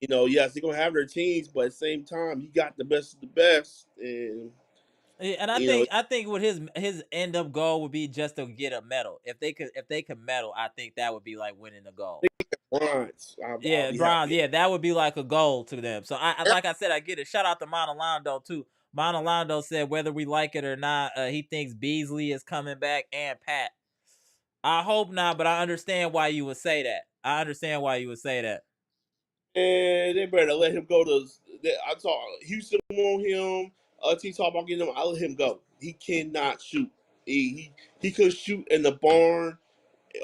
yes, they're gonna have their teams, but at the same time, you got the best of the best, and Yeah, and I you know, think I think what his end up goal would be just to get a medal. If they could medal, I think that would be like winning the goal. bronze. I'll Yeah, be bronze. happy. Yeah, that would be like a goal to them. So I like I said, I get it. Shout out to Monalando too. Monalando said whether we like it or not, he thinks Beasley is coming back and Pat. I hope not, but I understand why you would say that. I understand why you would say that. And they better let him go to. I saw Houston want him. T talk about getting him. I let him go. He cannot shoot. He could shoot in the barn,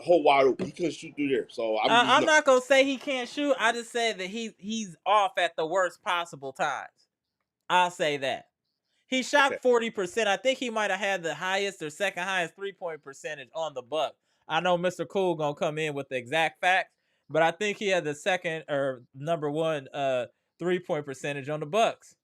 whole wide open. He couldn't shoot through there. So I'm just I'm no. not gonna say he can't shoot. I just said that he's off at the worst possible times. I'll say that. He Okay. shot 40%. I think he might have had the highest or second highest 3-point percentage on the Bucks. I know Mr. Cool gonna come in with the exact facts, but I think he had the second or number one 3-point percentage on the Bucks.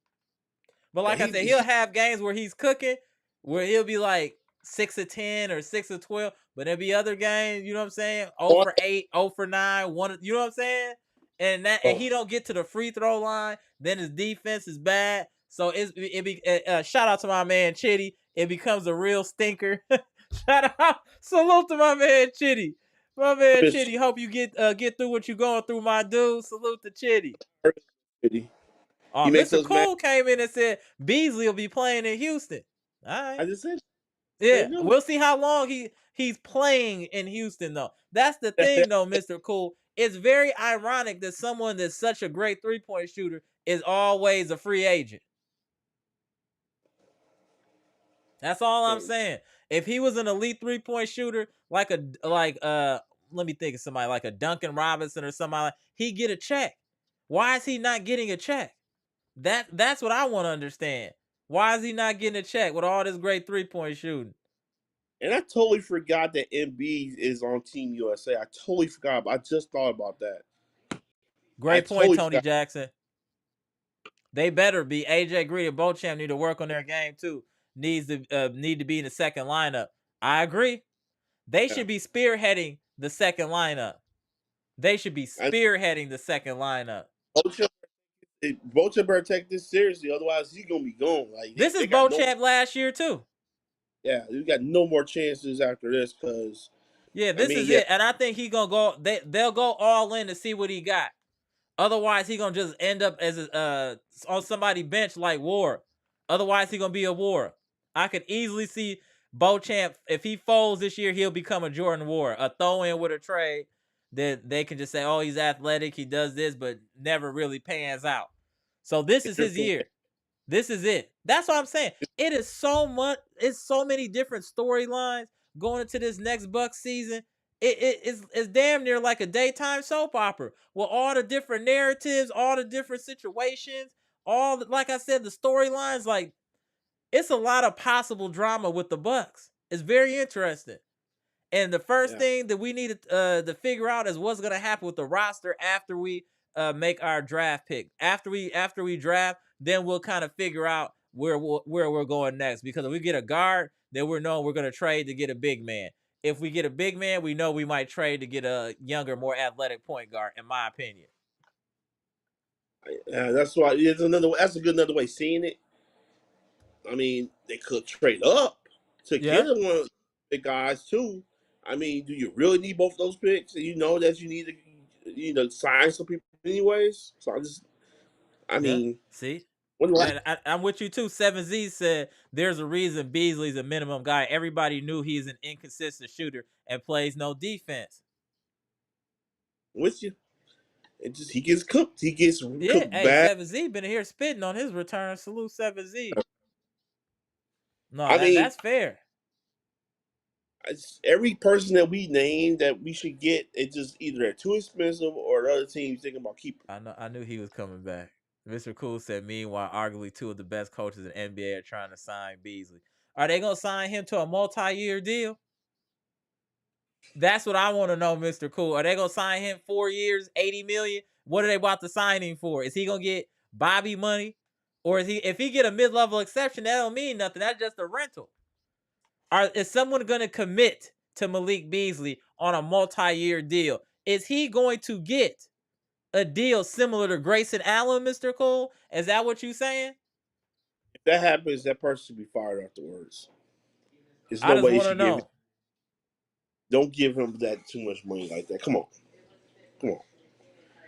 But Yeah, like I said, he'll have games where he's cooking, where he'll be like 6 of 10 or 6 of 12. But there'll be other games, you know what I'm saying? 0 for 8, 0 for 9, one. You know what I'm saying? And he don't get to the free throw line, then his defense is bad. So shout out to my man Chitty. It becomes a real stinker. Shout out, salute to my man Chitty. My man Chitty. Hope you get through what you're going through, my dude. Salute to Chitty. He makes Mr. us mad. Cool came in and said Beasley will be playing in Houston. All right. I just said, there Yeah. you go. We'll see how long he's playing in Houston, though. That's the thing, though, Mr. Cool. It's very ironic that someone that's such a great 3-point shooter is always a free agent. That's all I'm saying. If he was an elite 3-point shooter, let me think of somebody like a Duncan Robinson or somebody, he'd get a check. Why is he not getting a check? That's what I want to understand. Why is he not getting a check with all this great 3-point shooting? And I totally forgot that MB is on Team USA. I totally forgot. I just thought about that. I Great point, totally Tony forgot. Jackson. They better be. AJ Green and Beauchamp need to work on their game too. Need to be in the second lineup. I agree. They Yeah. should be spearheading the second lineup. They should be I, spearheading the second lineup. Bocha better take this seriously, otherwise he's gonna be gone. Like This they is got no, Beauchamp last year too. yeah, we got no more chances after this. Because Yeah, I this mean, is yeah, it. And I think he gonna go. They'll go all in to see what he got. Otherwise, he gonna just end up as on somebody bench like Ward. Otherwise, he gonna be a Ward. I could easily see Beauchamp, if he folds this year, he'll become a Jordan Ward, a throw in with a trade that they can just say, oh, he's athletic, he does this, but never really pans out. So this is his year. This is it. That's what I'm saying. It is so much. It's so many different storylines going into this next Bucks season. It's damn near like a daytime soap opera with all the different narratives, all the different situations, like I said, the storylines. Like it's a lot of possible drama with the Bucks. It's very interesting. And the first yeah. thing that we need to figure out is what's gonna happen with the roster after we make our draft pick. After we draft, then we'll kind of figure out where we're going next. Because if we get a guard, then we're knowing we're gonna trade to get a big man. If we get a big man, we know we might trade to get a younger, more athletic point guard. In my opinion. That's why it's another. That's a good another way of seeing it. I mean, they could trade up to Yeah. get one of the guys too. I mean, do you really need both of those picks? And you know that you need to, sign some people anyways. So I Yeah. mean, See. when like And I'm with you too. 7Z said there's a reason Beasley's a minimum guy. Everybody knew he's an inconsistent shooter and plays no defense. with you, it just he gets cooked. He gets Yeah, cooked hey, bad. 7Z been here spitting on his return. Salute 7Z. No, I mean, that's fair. Every person that we name that we should get, it's just either they're too expensive or the other team's thinking about keeping. I knew he was coming back. Mr. Cool said, meanwhile, arguably two of the best coaches in NBA are trying to sign Beasley. Are they gonna sign him to a multi-year deal? That's what I want to know, Mr. Cool. Are they gonna sign him 4 years, 80 million? What are they about to sign him for? Is he gonna get Bobby money? Or if he get a mid-level exception, that don't mean nothing. That's just a rental. Is someone gonna commit to Malik Beasley on a multi-year deal? Is he going to get a deal similar to Grayson Allen, Mr. Cole? Is that what you saying? If that happens, that person should be fired afterwards. There's I no just way you want to should give. know. Don't give him that too much money like that. Come on, come on.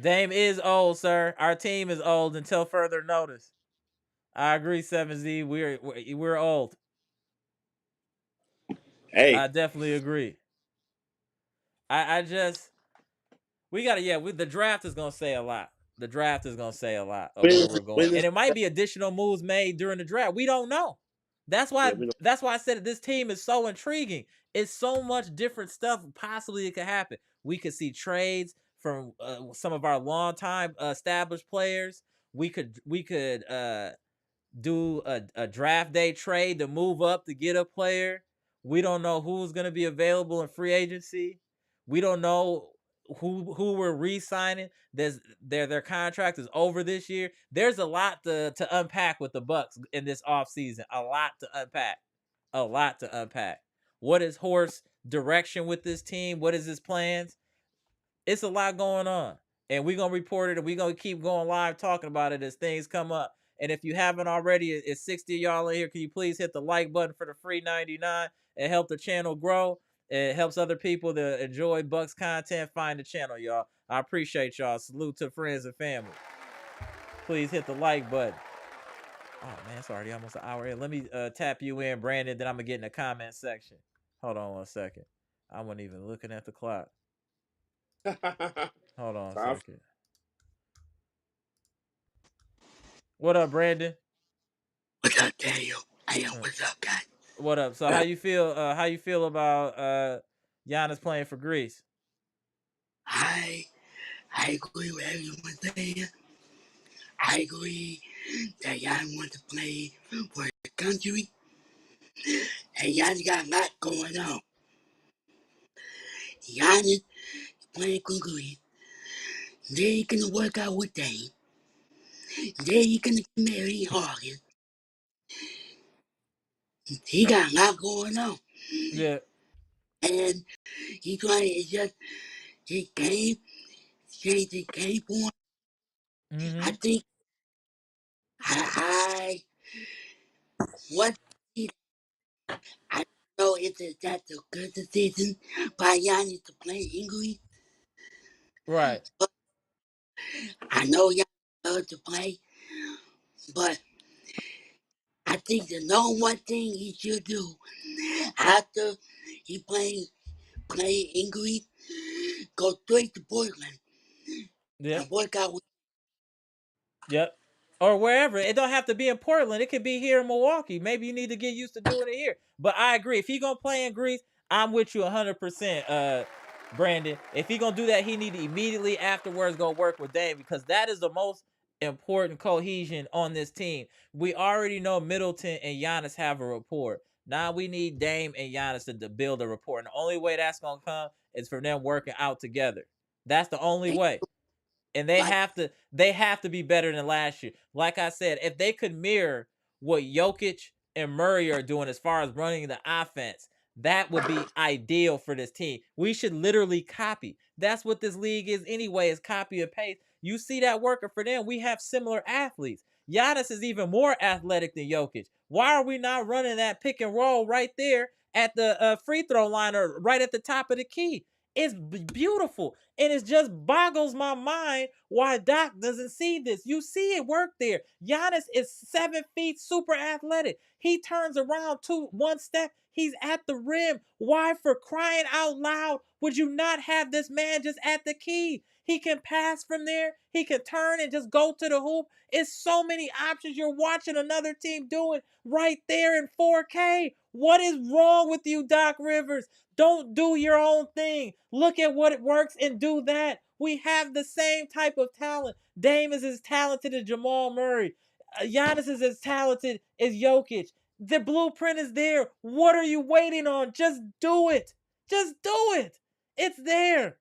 Dame is old, sir. Our team is old until further notice. I agree, 7Z. We're old. Hey, I definitely agree. I just the draft is gonna say a lot. The draft is gonna say a lot of when where we're going, when and this, it might be additional moves made during the draft. We don't know. That's why. yeah, we don't. That's why I said this team is so intriguing. It's so much different stuff possibly it could happen. We could see trades from some of our longtime established players. We could do a draft day trade to move up to get a player. We don't know who's going to be available in free agency. We don't know who we're re-signing. Their contract is over this year. There's a lot to unpack with the Bucks in this offseason. A lot to unpack. A lot to unpack. What is Horst's direction with this team? What is his plans? It's a lot going on, and we're gonna report it, and we're gonna keep going live talking about it as things come up. And if you haven't already, it's 60 of y'all in here. Can you please hit the like button for the free 99 and help the channel grow? It helps other people to enjoy Bucks content find the channel, y'all. I appreciate y'all. Salute to friends and family. Please hit the like button. Oh man, it's already almost an hour in. Let me tap you in, Brandon. Then I'm gonna get in the comment section. Hold on 1 second. I wasn't even looking at the clock. Hold on a second. What up, Brandon? What's up, Daniel? Hey, what's up, guys? What up? So how you feel? How you feel about Giannis playing for Greece? I I agree with everyone saying. I agree that y'all want to play for the country, and y'all got a lot going on. Giannis playing for Greece. They gonna work out with Dame. They gonna marry August. He got a lot going on, Yeah. and he trying to adjust his game, change his game for him. I Mm-hmm. think I what I know it's that's a good decision by Giannis to play English, Right. but I know Giannis loves to play, but I think the number one thing he should do after he play English, go straight to Portland Yep. and work out with. Yep. Or wherever. It don't have to be in Portland. It could be here in Milwaukee. Maybe you need to get used to doing it here. But I agree. If he gonna play in Greece, I'm with you 100%, Brandon. If he gonna do that, he need to immediately afterwards go work with Dame, because that is the most important cohesion on this team. We already know Middleton and Giannis have a rapport. Now we need Dame and Giannis to build a rapport. And the only way that's gonna come is from them working out together. That's the only way. And Like, they have to be better than last year. Like I said, if they could mirror what Jokic and Murray are doing as far as running the offense, that would be ideal for this team. We should literally copy. That's what this league is anyway, is copy and paste. You see that working for them. We have similar athletes. Giannis is even more athletic than Jokic. Why are we not running that pick and roll right there at the free throw line, or right at the top of the key? It's beautiful. And it just boggles my mind why Doc doesn't see this. You see it work there. Giannis is 7 feet, super athletic. He turns around one step, he's at the rim. Why, for crying out loud, would you not have this man just at the key? He can pass from there. He can turn and just go to the hoop. It's so many options. You're watching another team do it right there in 4K. What is wrong with you, Doc Rivers? Don't do your own thing. Look at what it works and do that. We have the same type of talent. Dame is as talented as Jamal Murray. Giannis is as talented as Jokic. The blueprint is there. What are you waiting on? Just do it. Just do it. It's there.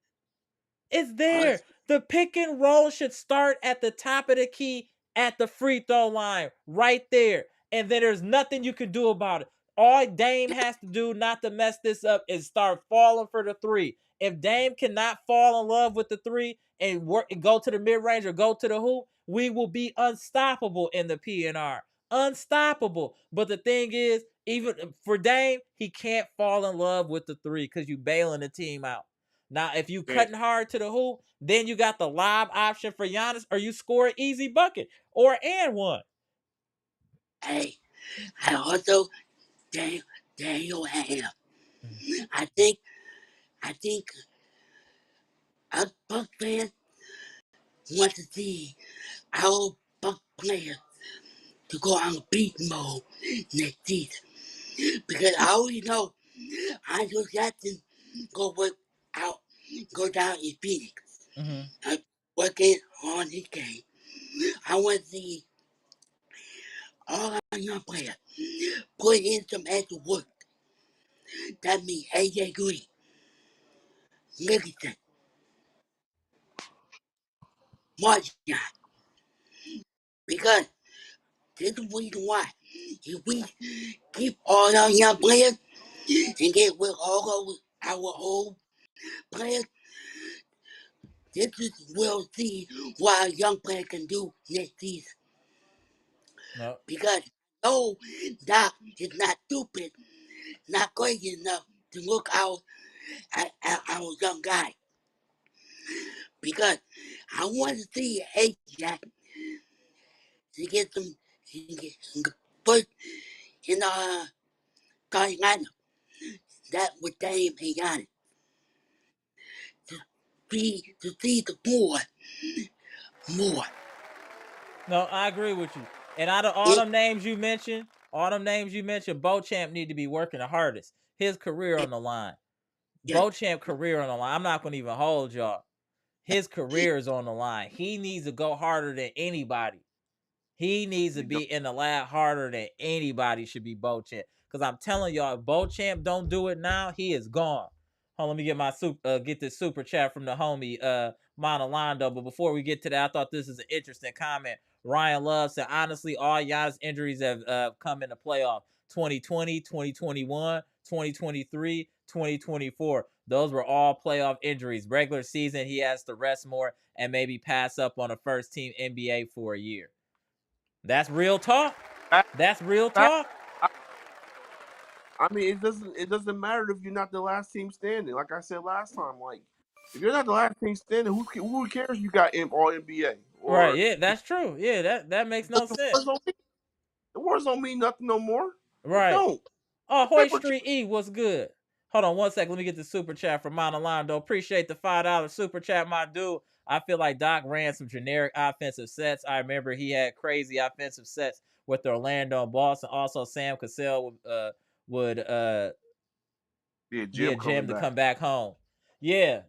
It's there. The pick and roll should start at the top of the key at the free throw line, right there. And then there's nothing you can do about it. All Dame has to do not to mess this up is start falling for the three. If Dame cannot fall in love with the three and work and go to the mid range or go to the hoop, we will be unstoppable in the PNR. Unstoppable. But the thing is, even for Dame, he can't fall in love with the three because you bailing the team out. Now, if you cutting hard to the hoop, then you got the lob option for Giannis, or you score an easy bucket or and one. Hey, I also Daniel Ham. I think us Buck fans want to see our Buck players to go on beat mode next season. Because I already know Andrew Jackson go go down in Phoenix. Working on his game. I want to see all our young players put in some extra work. That means AJ Green, Livingston, Martian. Because this is the reason why. If we keep all our young players and get with all of our old players, this is we'll see what a young player can do next season. No. Because no, Doc is not stupid, not crazy enough to look out at our young guy. Because I want to see AJ to get some put in starting lineup that with Dame and Giannis to see the board more. No, I agree with you. And out of all them names you mentioned, Beauchamp need to be working the hardest. His career on the line. Beauchamp career on the line. I'm not going to even hold y'all. His career is on the line. He needs to go harder than anybody. He needs to be in the lab harder than anybody should be Beauchamp. Because I'm telling y'all, if Beauchamp don't do it now, he is gone. Hold on, let me get my get this super chat from the homie Monalando. But before we get to that, I thought this is an interesting comment. Ryan Love said, honestly, all Giannis injuries have come in the playoff. 2020, 2021, 2023, 2024. Those were all playoff injuries. Regular season, he has to rest more and maybe pass up on a first team NBA for a year. That's real talk. That's real talk. I mean, it doesn't matter if you're not the last team standing. Like I said last time, like if you're not the last team standing, who cares? You got all NBA. Right? Yeah, that's true. Yeah, that makes no sense. The wars don't mean nothing no more. Right. It don't. Oh, Hoyt Street E, what's good? Hold on one second. Let me get the super chat from Monalando. Appreciate the $5 super chat, my dude. I feel like Doc ran some generic offensive sets. I remember he had crazy offensive sets with Orlando and Boston. Also, Sam Cassell would be a gem to come back home. Yeah.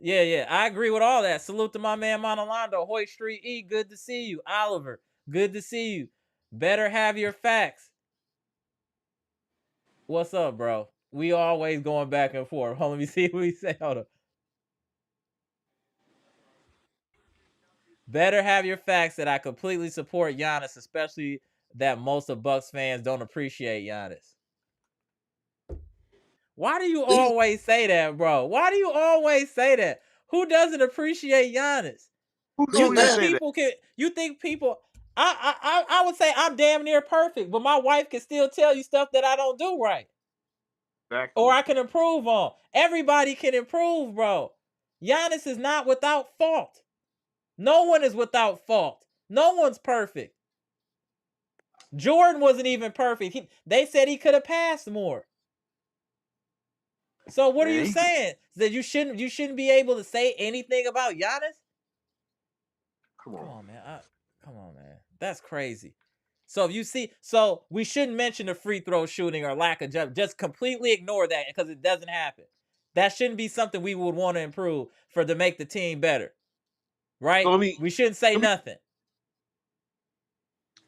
I agree with all that. Salute to my man Monalando. Hoyt Street E, good to see you. Oliver, good to see you. Better have your facts. What's up, bro? We always going back and forth. Hold on, let me see what he say. Hold on. Better have your facts that I completely support Giannis, especially that most of Bucks fans don't appreciate Giannis. Why do you always say that, bro? Why do you always say that? Who doesn't appreciate Giannis? You think people I would say I'm damn near perfect, but my wife can still tell you stuff that I don't do right. Exactly. Or I can improve on. Everybody can improve, bro. Giannis is not without fault. No one is without fault. No one's perfect. Jordan wasn't even perfect. They said he could have passed more. So what are you saying? That you shouldn't be able to say anything about Giannis? Come on. Come on, man. That's crazy. So if you see, so we shouldn't mention the free throw shooting or lack of jump. Just completely ignore that because it doesn't happen. That shouldn't be something we would want to improve to make the team better, So right? We shouldn't say nothing.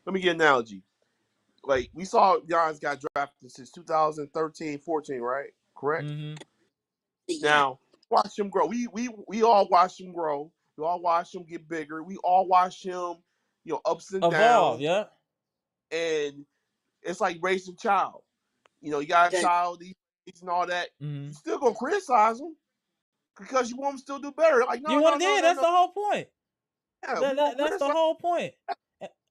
let me get an analogy. Like we saw Giannis got drafted since 2013, 14, right? Correct. Mm-hmm. Yeah. Now watch him grow. We all watched him grow. We all watched him get bigger. We all watched him, ups and Evolve, downs. yeah. And it's like raising a child. You got a That, child, and all that. Mm-hmm. You still gonna criticize him because you want him to still do better. Like You no, want no, to? no, Yeah, no, that's no. the whole point. Yeah, we gonna That's the criticize. whole point.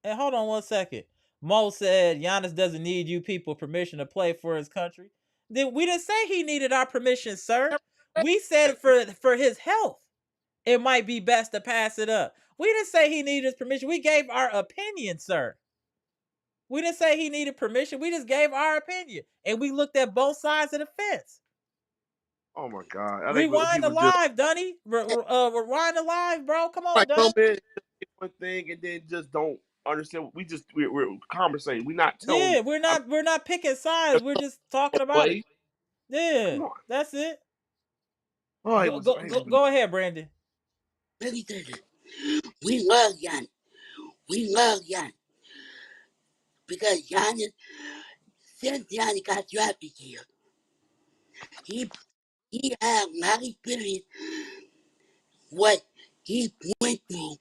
And hold on one second. Mo said Giannis doesn't need you people permission to play for his country. Then we didn't say he needed our permission, sir. We said for his health, it might be best to pass it up. We didn't say he needed his permission. We gave our opinion, sir. We didn't say he needed permission. We just gave our opinion, and we looked at both sides of the fence. Oh my God! I think what Rewind the people just live, Dunny. Rewind the live, bro. Come on, like come Dunny. in one thing and then just don't understand. We're conversating. We're not telling. Yeah, we're not picking sides. We're just talking about it. Play. Yeah, Come on. that's it. Oh, Go go go, go ahead, Brandon. let me tell you, we love Giannis. We love Giannis because Giannis, since Giannis got drafted here, he he had a lot of experience what he went through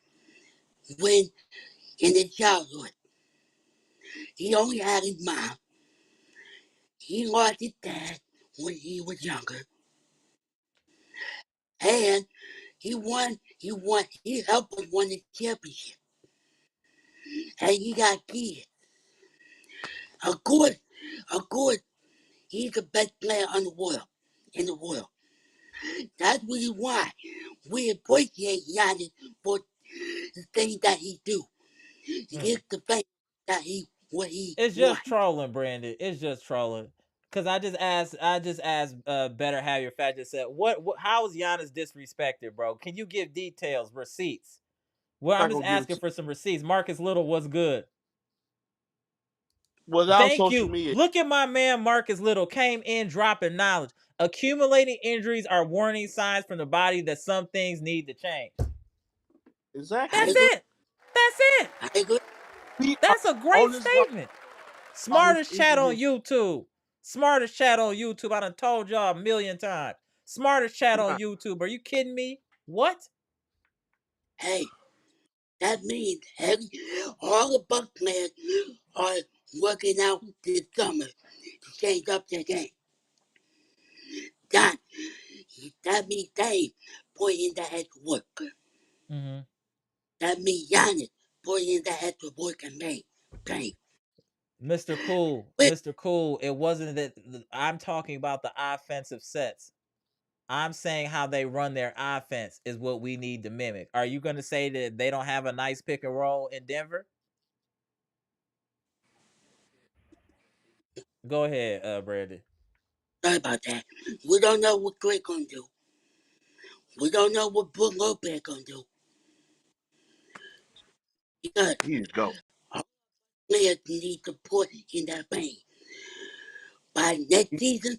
when in his childhood. He only had his mom. He lost his dad when he was younger. And he helped us win the championship. And he got kids. Of course, he's the best player in the world. That's really why we appreciate Giannis for the things that he do. He gets the fame that what he It's wants. just trolling, Brandon. It's just trolling. Cause I just asked better have your fact just said what how is Giannis disrespected, bro? Can you give details, receipts? Well, I'm I'm not just gonna give it asking to for some receipts. Marcus Little was good. you. Without Thank social you. media. Look at my man Marcus Little came in dropping knowledge. Accumulating injuries are warning signs from the body that some things need to change. I Exactly. That's agree. it. That's it. I agree. We are That's a great on this line statement. about his Smartest chat on injury. YouTube. Smartest chat on YouTube. I done told y'all a million times. Smartest chat on Nah, YouTube. Are you kidding me? What? Hey, that means all the Buck players are working out this summer to change up their game. That, that means they put in the extra work. Mm-hmm. That means Giannis put in the extra work and make game. Mr. Cool. But Mr. Cool. It wasn't that I'm talking about the offensive sets. I'm saying how they run their offense is what we need to mimic. Are you going to say that they don't have a nice pick and roll in Denver? Go ahead, Brandon. sorry about that. We don't know what Greg gonna do. We don't know what Brook Lopez gonna do. Because he needs to go. our players need to put in that vein. By next season,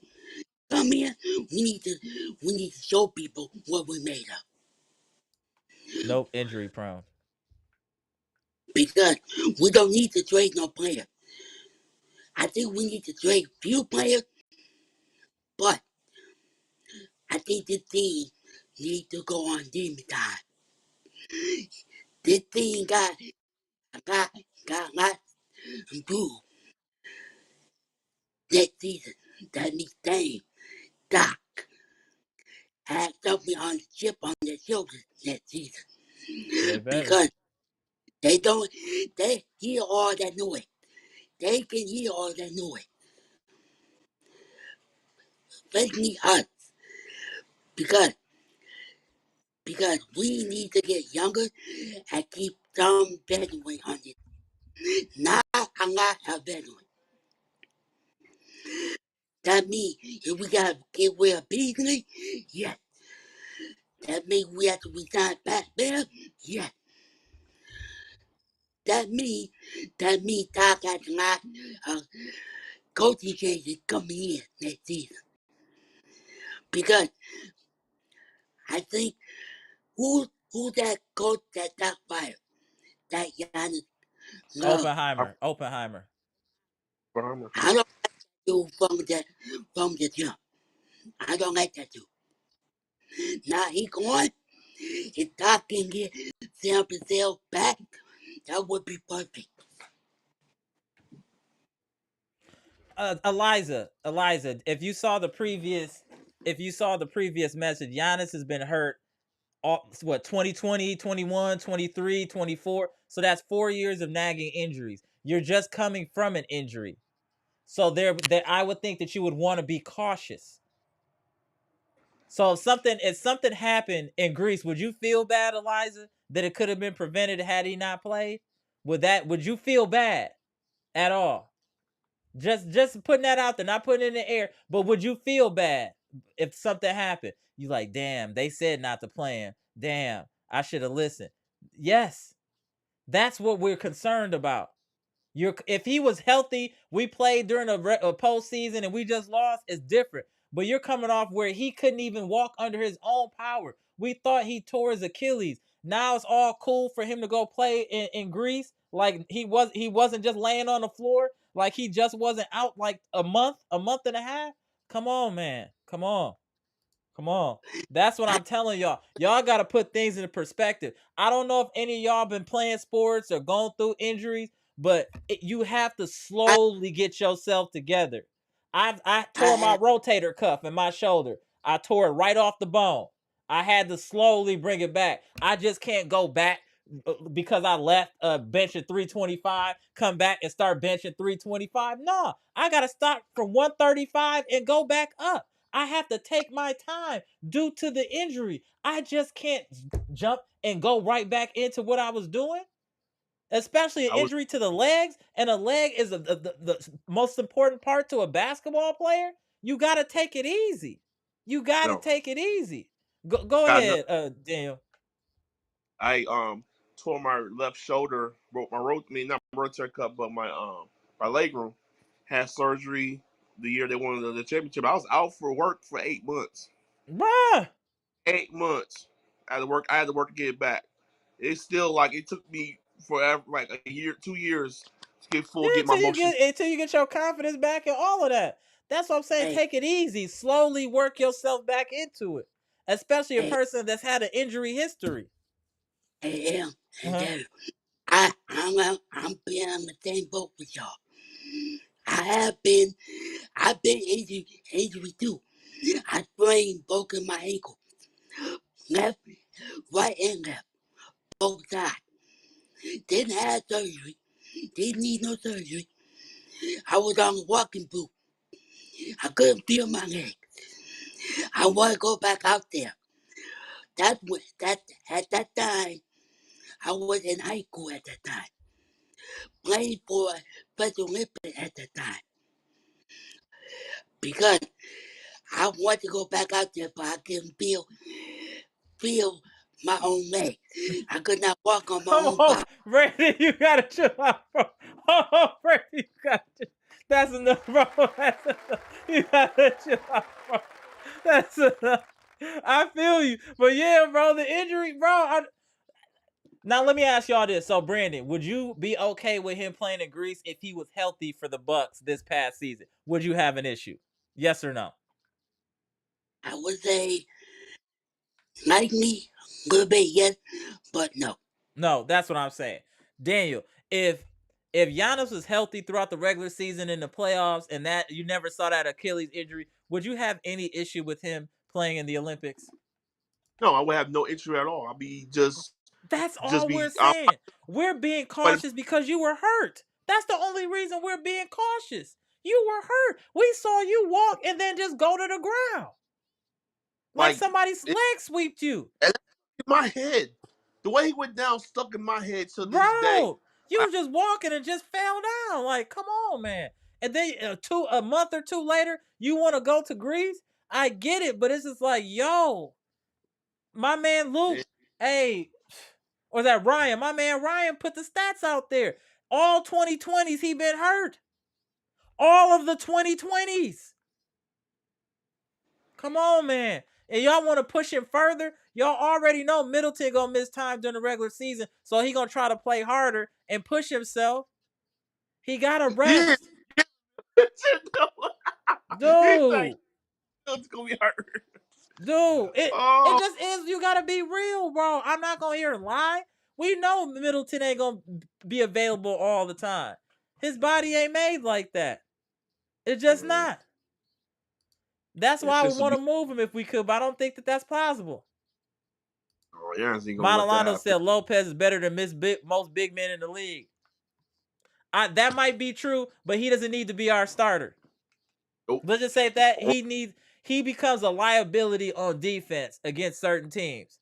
come here, we need to show people what we made of. Nope, injury prone. Because we don't need to trade no player. I think we need to trade few players, but I think this team needs to go on demon time. This team got got improved next season. That means Dame, Doc have something on the chip on their shoulders next season. They better. Because they hear all that noise. They can hear all that noise. Especially us. Because we need to get younger and keep some veteran on it. Not a lot of veteran. That means if we gotta get rid of Beasley, yes. That means we have to resign Pat Bear, yes. that means Doc has a lot of coaching changes coming in next season. Because I think who's that coach that Doc fired? That Giannis. No, Oppenheimer. Oppenheimer. I don't do from the jump. I don't like that dude. Now he gone. If Doc can get Sam Brazil back, that would be perfect. Eliza, if you saw the previous message, Giannis has been hurt all, what, 2020, 21, 23, 24. So that's 4 years of nagging injuries. You're just coming from an injury. So there I would think that you would want to be cautious. So if something happened in Greece, would you feel bad, Eliza, that it could have been prevented had he not played? Would you feel bad at all? Just putting that out there, not putting it in the air. But would you feel bad if something happened? You like, damn, they said not to play him. Damn, I should have listened. Yes, that's what we're concerned about. If he was healthy, we played during a postseason and we just lost, it's different. But you're coming off where he couldn't even walk under his own power. We thought he tore his Achilles. Now it's all cool for him to go play in Greece. Like he wasn't just laying on the floor. Like he just wasn't out like a month and a half. Come on, man. Come on. Come on. That's what I, I'm telling y'all. Y'all got to put things into perspective. I don't know if any of y'all been playing sports or going through injuries, but you have to I, slowly get yourself together. I I tore my have, rotator cuff in my shoulder. I tore it right off the bone. I had to slowly bring it back. I just can't go back because I left benching 325, come back and start benching 325. No, I got to start from 135 and go back up. I have to take my time due to the injury. I just can't jump and go right back into what I was doing, especially an I was injury to the legs. And a leg is the most important part to a basketball player. You got to take it easy. You got to no. take it easy. Go Got no, ahead, Daniel. I tore my left shoulder, broke my not my rotator cuff, but my leg room. Had surgery the year they won the championship. I was out for work for 8 months. Bruh. 8 months. I had to work to get it back. It's still like it took me forever, like a year, 2 years to Yeah, get my motion. until you get your confidence back and all of that. That's what I'm saying. hey, Take it easy. Slowly work yourself back into it. Especially a hey, person that's had an injury history. hey, and Uh-huh. Jerry, I'm being on the same boat with y'all. I've been injured too. I sprained both of my ankles, left, right and left, both sides. Didn't have surgery. Didn't need no surgery. I was on a walking boot. I couldn't feel my leg. I want to go back out there. At that time, I was in high school at that time, playing for Special Olympics at that time. Because I want to go back out there, but I couldn't feel my own leg. I could not walk on my Come own on, body. Brandon, you gotta chill out, bro. Oh, Brandon, you gotta chill. That's enough, bro. That's enough. You gotta chill out, bro. That's enough. I feel you. But yeah, bro, the injury, bro. Now let me ask y'all this. So, Brandon, would you be okay with him playing in Greece if he was healthy for the Bucks this past season? Would you have an issue? Yes or no? I would say, like me, a little bit yes, but no. No, that's what I'm saying. Daniel, if Giannis was healthy throughout the regular season and the playoffs and that you never saw that Achilles injury, would you have any issue with him playing in the Olympics? No, I would have no issue at all. I'd be That's just all we're be. saying. We're being But cautious because you were hurt. That's the only reason we're being cautious. You were hurt. We saw you walk and then just go to the ground. Like like somebody's it, leg swept you. in my head, the way he went down stuck in my head to this day. Bro, you was just walking and just fell down. Like, come on, man. And then a month or two later, you want to go to Greece? I get it, but it's just like, yo, my man Luke, And hey, Or is that Ryan? My man Ryan put the stats out there. All 2020s he been hurt. All of the 2020s. Come on, man. And y'all want to push him further? Y'all already know Middleton gonna miss time during the regular season, so he gonna try to play harder and push himself. He gotta Yeah. rest. He's like, Dude. it's gonna be hurt. Dude, it Oh, just is. You gotta be real, bro. I'm not gonna hear him lie. We know Middleton ain't gonna be available all the time. His body ain't made like that. It's just man. not. That's Yeah, why we this will want be. to move him if we could, but I don't think that that's possible. Oh, Giannis ain't gonna let that Montalano happen. said Lopez is better than most big men in the league. That might be true, but he doesn't need to be our starter. Nope. Let's just say that he becomes a liability on defense against certain teams.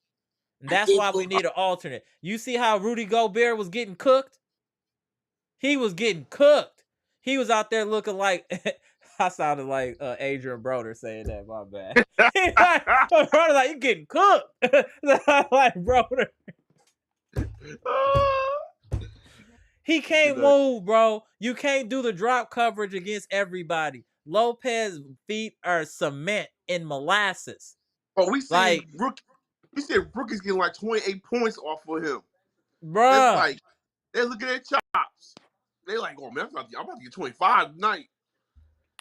And I that's think why we need an alternate. You see how Rudy Gobert was getting cooked? He was getting cooked. He was out there looking like I sounded like Adrian Broder saying that. My bad. He's like, Broder, like you getting cooked. Like Broder, he can't move, bro. You can't do the drop coverage against everybody. Lopez feet are cement in molasses. Oh, we Like, seen rookie. We said rookies getting like 28 points off of him. It's bruh. like they look at their chops. They like, oh man, I'm about to get 25 tonight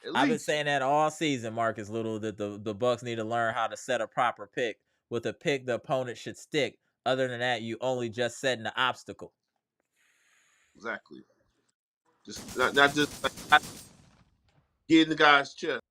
at I've been least. saying that all season, Marcus Little, that the Bucks need to learn how to set a proper pick. With a pick, the opponent should stick. Other than that, you only just setting the obstacle. Exactly. Just not just like, get in the guy's chest.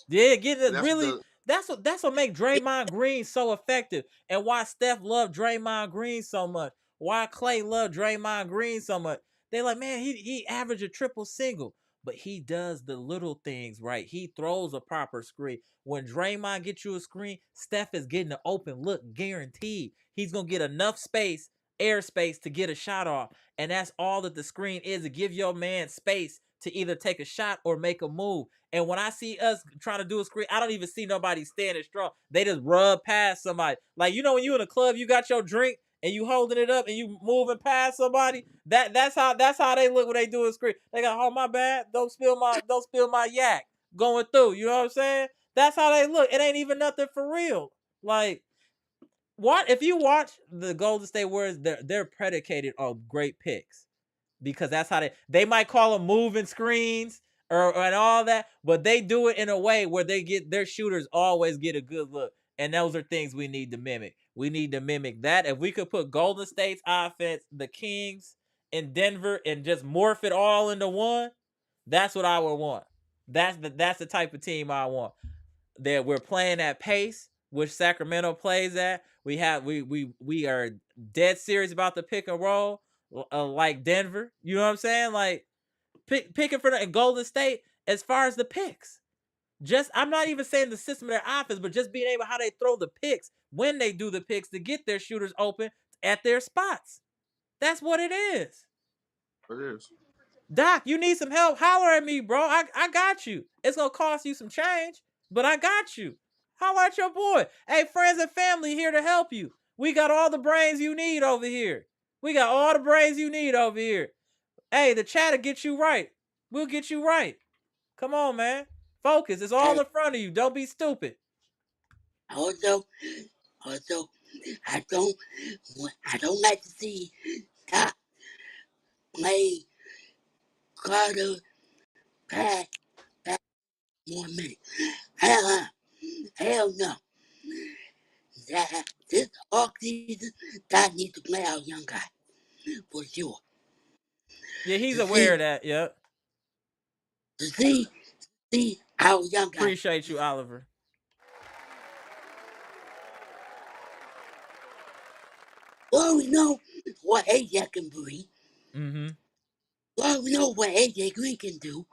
Yeah, get And it that's really. the That's what make Draymond Green so effective, and why Steph loved Draymond Green so much. Why Clay loved Draymond Green so much. They like, man, he averaged a triple single, but he does the little things right. He throws a proper screen. When Draymond gets you a screen, Steph is getting an open look guaranteed. He's gonna get enough space, airspace to get a shot off, and that's all that the screen is, to give your man space to either take a shot or make a move. And when I see us trying to do a screen, I don't even see nobody standing strong. They just rub past somebody. Like, you know, when you in a club, you got your drink and you holding it up and you moving past somebody. That's how they look when they do a screen. They go, oh my bad, don't spill my yak going through. You know what I'm saying? That's how they look. It ain't even nothing for real. Like, what if you watch the Golden State Warriors? They're predicated on great picks, because that's how they might call them moving screens or and all that, but they do it in a way where they get their shooters always get a good look. And those are things we need to mimic. We need to mimic that. If we could put Golden State's offense, the Kings, in Denver, and just morph it all into one, that's what I would want. That's the type of team I want. That we're playing at pace, which Sacramento plays at. We are dead serious about the pick and roll, like Denver. You know what I'm saying? Like picking for the Golden State as far as the picks. Just I'm not even saying the system of their offense, but just being able how they throw the picks when they do the picks to get their shooters open at their spots. That's what it is. it is. Doc, you need some help? Holler at me, bro. I got you. It's gonna cost you some change, but I got you. Holler at your boy. Hey, friends and family here to help you. We got all the brains you need over here. We got all the brains you need over here. Hey, the chat will get you right. We'll get you right. Come on, man. Focus. It's all Hey, in front of you. Don't be stupid. also, I don't, I don't like to see Doc play Carter back 1 minute. Hell, hell no. That this offseason, Doc needs to play our young guy for sure. Yeah, he's To aware see, of that. Yep. to see our young guy. Appreciate you, Oliver. Well, we know what AJ can bring. Mm-hmm. Well, we know what AJ Green can do.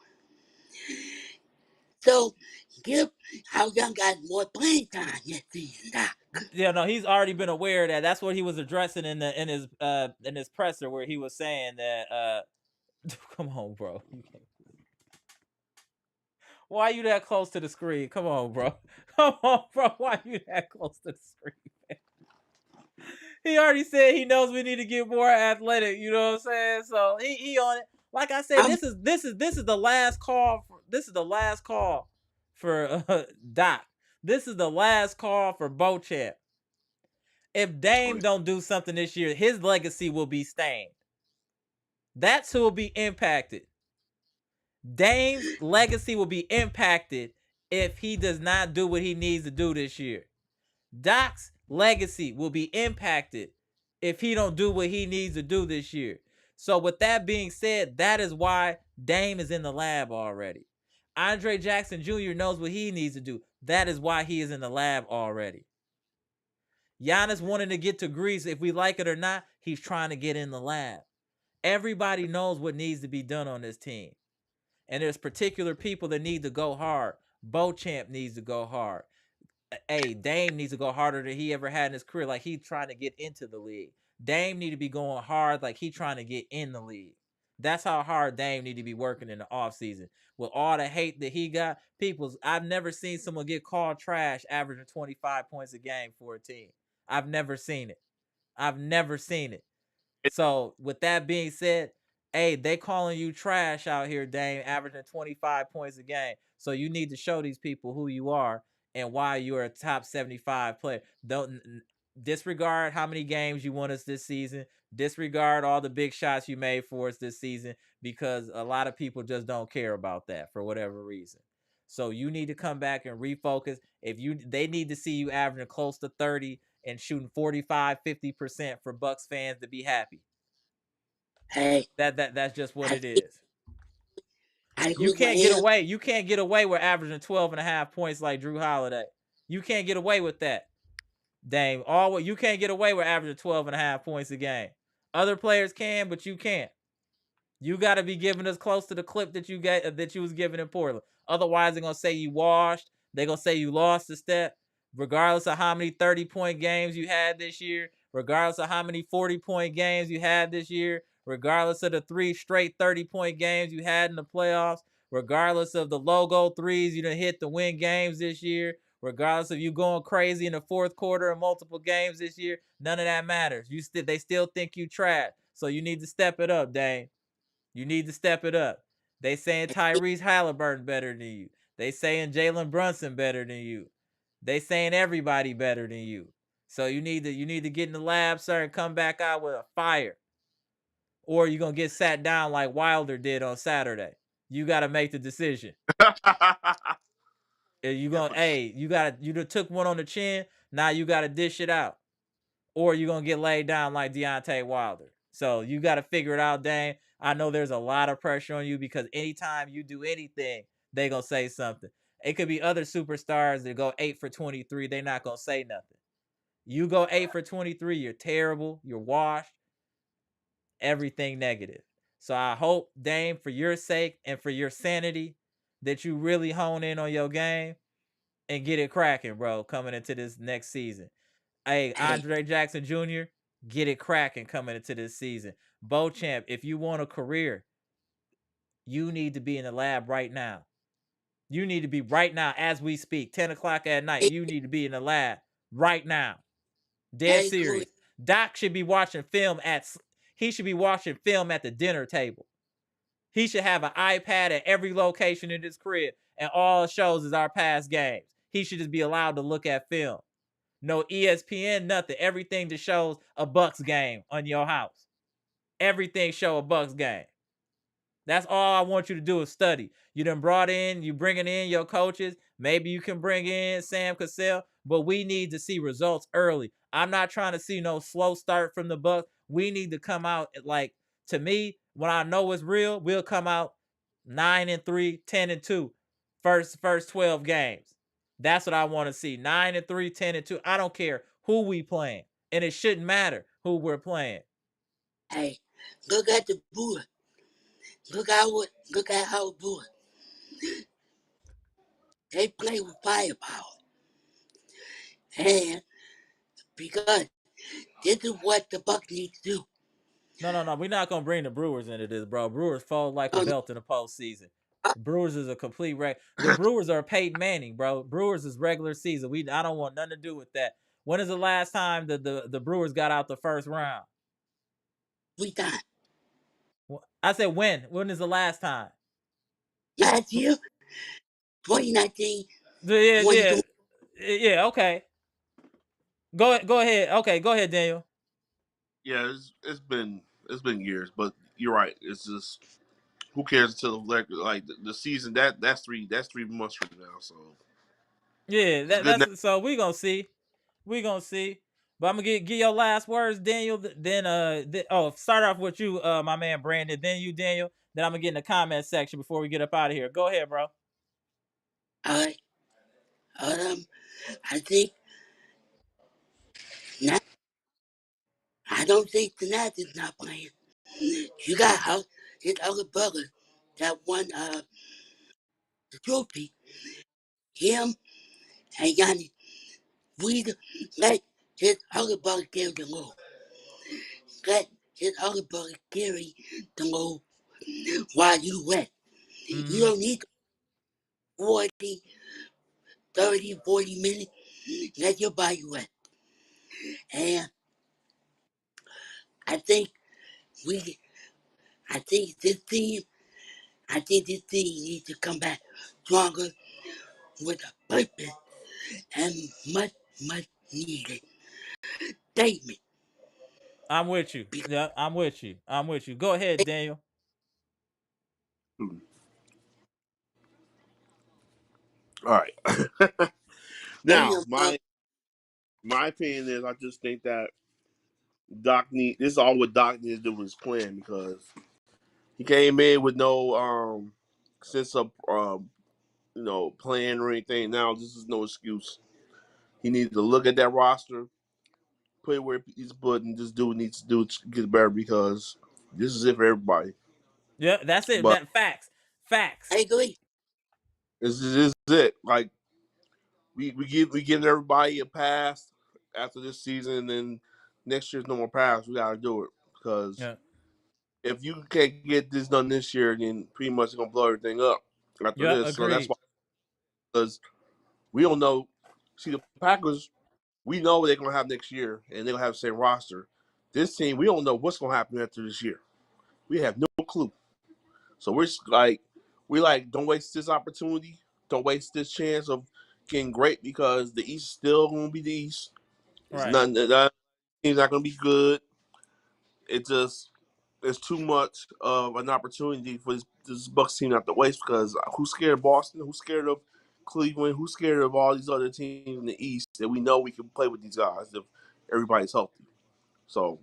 So give our young guys more playing time this season, Doc. Yeah, no, he's already been aware of that. That's what he was addressing in his presser, where he was saying that come on, bro. Why you that close to the screen? Come on, bro. Come on, bro. Why you that close to the screen, man? He already said he knows we need to get more athletic. You know what I'm saying? So he on it. Like I said, I'm this is the last call. This is the last call for Doc. This is the last call for Bochamp. If Dame don't do something this year, his legacy will be stained. That's who will be impacted. Dame's legacy will be impacted if he does not do what he needs to do this year. Doc's legacy will be impacted if he don't do what he needs to do this year. So with that being said, that is why Dame is in the lab already. Andre Jackson Jr. knows what he needs to do. That is why he is in the lab already. Giannis wanting to get to Greece, if we like it or not, he's trying to get in the lab. Everybody knows what needs to be done on this team. And there's particular people that need to go hard. Bochamp needs to go hard. Hey, Dame needs to go harder than he ever had in his career. Like he's trying to get into the league. Dame need to be going hard like he's trying to get in the league. That's how hard Dame need to be working in the offseason. With all the hate that he got, I've never seen someone get called trash averaging 25 points a game for a team. I've never seen it. I've never seen it. So with that being said, hey, they calling you trash out here, Dame, averaging 25 points a game. So you need to show these people who you are and why you're a top 75 player. Don't disregard how many games you won us this season. Disregard all the big shots you made for us this season, because a lot of people just don't care about that for whatever reason. So you need to come back and refocus. They need to see you averaging close to 30 and shooting 45-50% for Bucks fans to be happy. hey, That's just what I it is. I You agree with can't get him. away. You can't get away with averaging 12 and a half points like Drew Holiday. You can't get away with that. Dame, you can't get away with averaging 12 and a half points a game. Other players can, but you can't. You got to be giving us close to the clip that you was giving in Portland. Otherwise, they're gonna say you washed. They're gonna say you lost a step. Regardless of how many 30-point games you had this year, regardless of how many 40-point games you had this year, regardless of the 3 straight 30-point games you had in the playoffs, regardless of the logo threes you done hit to win games this year, regardless of you going crazy in the fourth quarter in multiple games this year, none of that matters. They still think you trash. So you need to step it up, Dame. You need to step it up. They saying Tyrese Halliburton better than you. They saying Jalen Brunson better than you. They saying everybody better than you. So you need to get in the lab, sir, and come back out with a fire. Or you're gonna get sat down like Wilder did on Saturday. You gotta make the decision. You done took one on the chin, now you gotta dish it out. Or you're gonna get laid down like Deontay Wilder. So you gotta figure it out, Dame. I know there's a lot of pressure on you because anytime you do anything, they gonna say something. It could be other superstars that go 8 for 23. They're not gonna say nothing. You go 8 for 23, you're terrible, you're washed, everything negative. So I hope, Dame, for your sake and for your sanity, that you really hone in on your game and get it cracking, bro, coming into this next season. Hey, Hey, Andre Jackson Jr., get it cracking coming into this season. Bochamp, if you want a career, you need to be in the lab right now. You need to be right now as we speak, 10 o'clock at night. You need to be in the lab right now. Dead I agree. serious. Doc should be watching film he should be watching film at the dinner table. He should have an iPad at every location in his crib, and all it shows is our past games. He should just be allowed to look at film. No ESPN, nothing. Everything that shows a Bucks game on your house. Everything show a Bucks game. That's all I want you to do is study. You bringing in your coaches. Maybe you can bring in Sam Cassell, but we need to see results early. I'm not trying to see no slow start from the Bucks. We need to come out to me, when I know it's real, we'll come out 9-3, 10-2, first 12 games. That's what I want to see. 9-3, 10-2. I don't care who we playing, and it shouldn't matter who we're playing. Hey, look at the Bullets. Look at how Bullets. They play with firepower. And because this is what the Bucks need to do. No. We're not gonna bring the Brewers into this, bro. Brewers fold like a No, belt in the postseason. Brewers is a complete The Brewers are Peyton Manning, bro. Brewers is regular season. I don't want nothing to do with that. When is the last time the Brewers got out the first round? 3 times. I said when. When is the last time? Last year, 2019, Yeah, yeah, 2020. yeah. Okay. Go ahead. Okay, go ahead, Daniel. Yeah, it's been years, but you're right. It's just who cares until like the season that's 3 months from now. So Yeah, it's good now. that's so we gonna see. We gonna see. But I'm gonna give your last words, Daniel. Then start off with you, my man Brandon. Then you, Daniel. Then I'm gonna get in the comment section before we get up out of here. Go ahead, bro. All right. I think now, I don't think the Nats is not playing. You got his other brother that won the trophy. Him and Giannis. We let his other brother carry the load. Let his other brother carry the load while you wet. You Mm-hmm. don't need 40, 30, 40 minutes. Let your body wet. And I think we, I think this team needs to come back stronger with a purpose and much, much needed statement. I'm with you. Yeah, I'm with you. I'm with you. Go ahead, Daniel. All right. Now, Daniel, my opinion is I just think that this is all what Doc needs to do with his plan because he came in with no sense of plan or anything. Now this is no excuse. He needs to look at that roster, put it where he's put, and just do what he needs to do to get better because this is it for everybody. Yeah, that's it. But That facts. Facts. I agree. this is it. Like we giving everybody a pass after this season, and then next year's no more pass. We gotta do it because Yeah. if you can't get this done this year, then pretty much it's gonna blow everything up after Yeah, this. So that's agreed. why because we don't know. See the Packers, we know what they're gonna have next year, and they're gonna have the same roster. This team, we don't know what's gonna happen after this year. We have no clue. So we like, don't waste this opportunity. Don't waste this chance of getting great because the East is still gonna be the East. It's Right. not that team's not gonna be good. It just it's too much of an opportunity for this Bucks team not to waste because who's scared of Boston? Who's scared of Cleveland? Who's scared of all these other teams in the East that we know we can play with these guys if everybody's healthy? So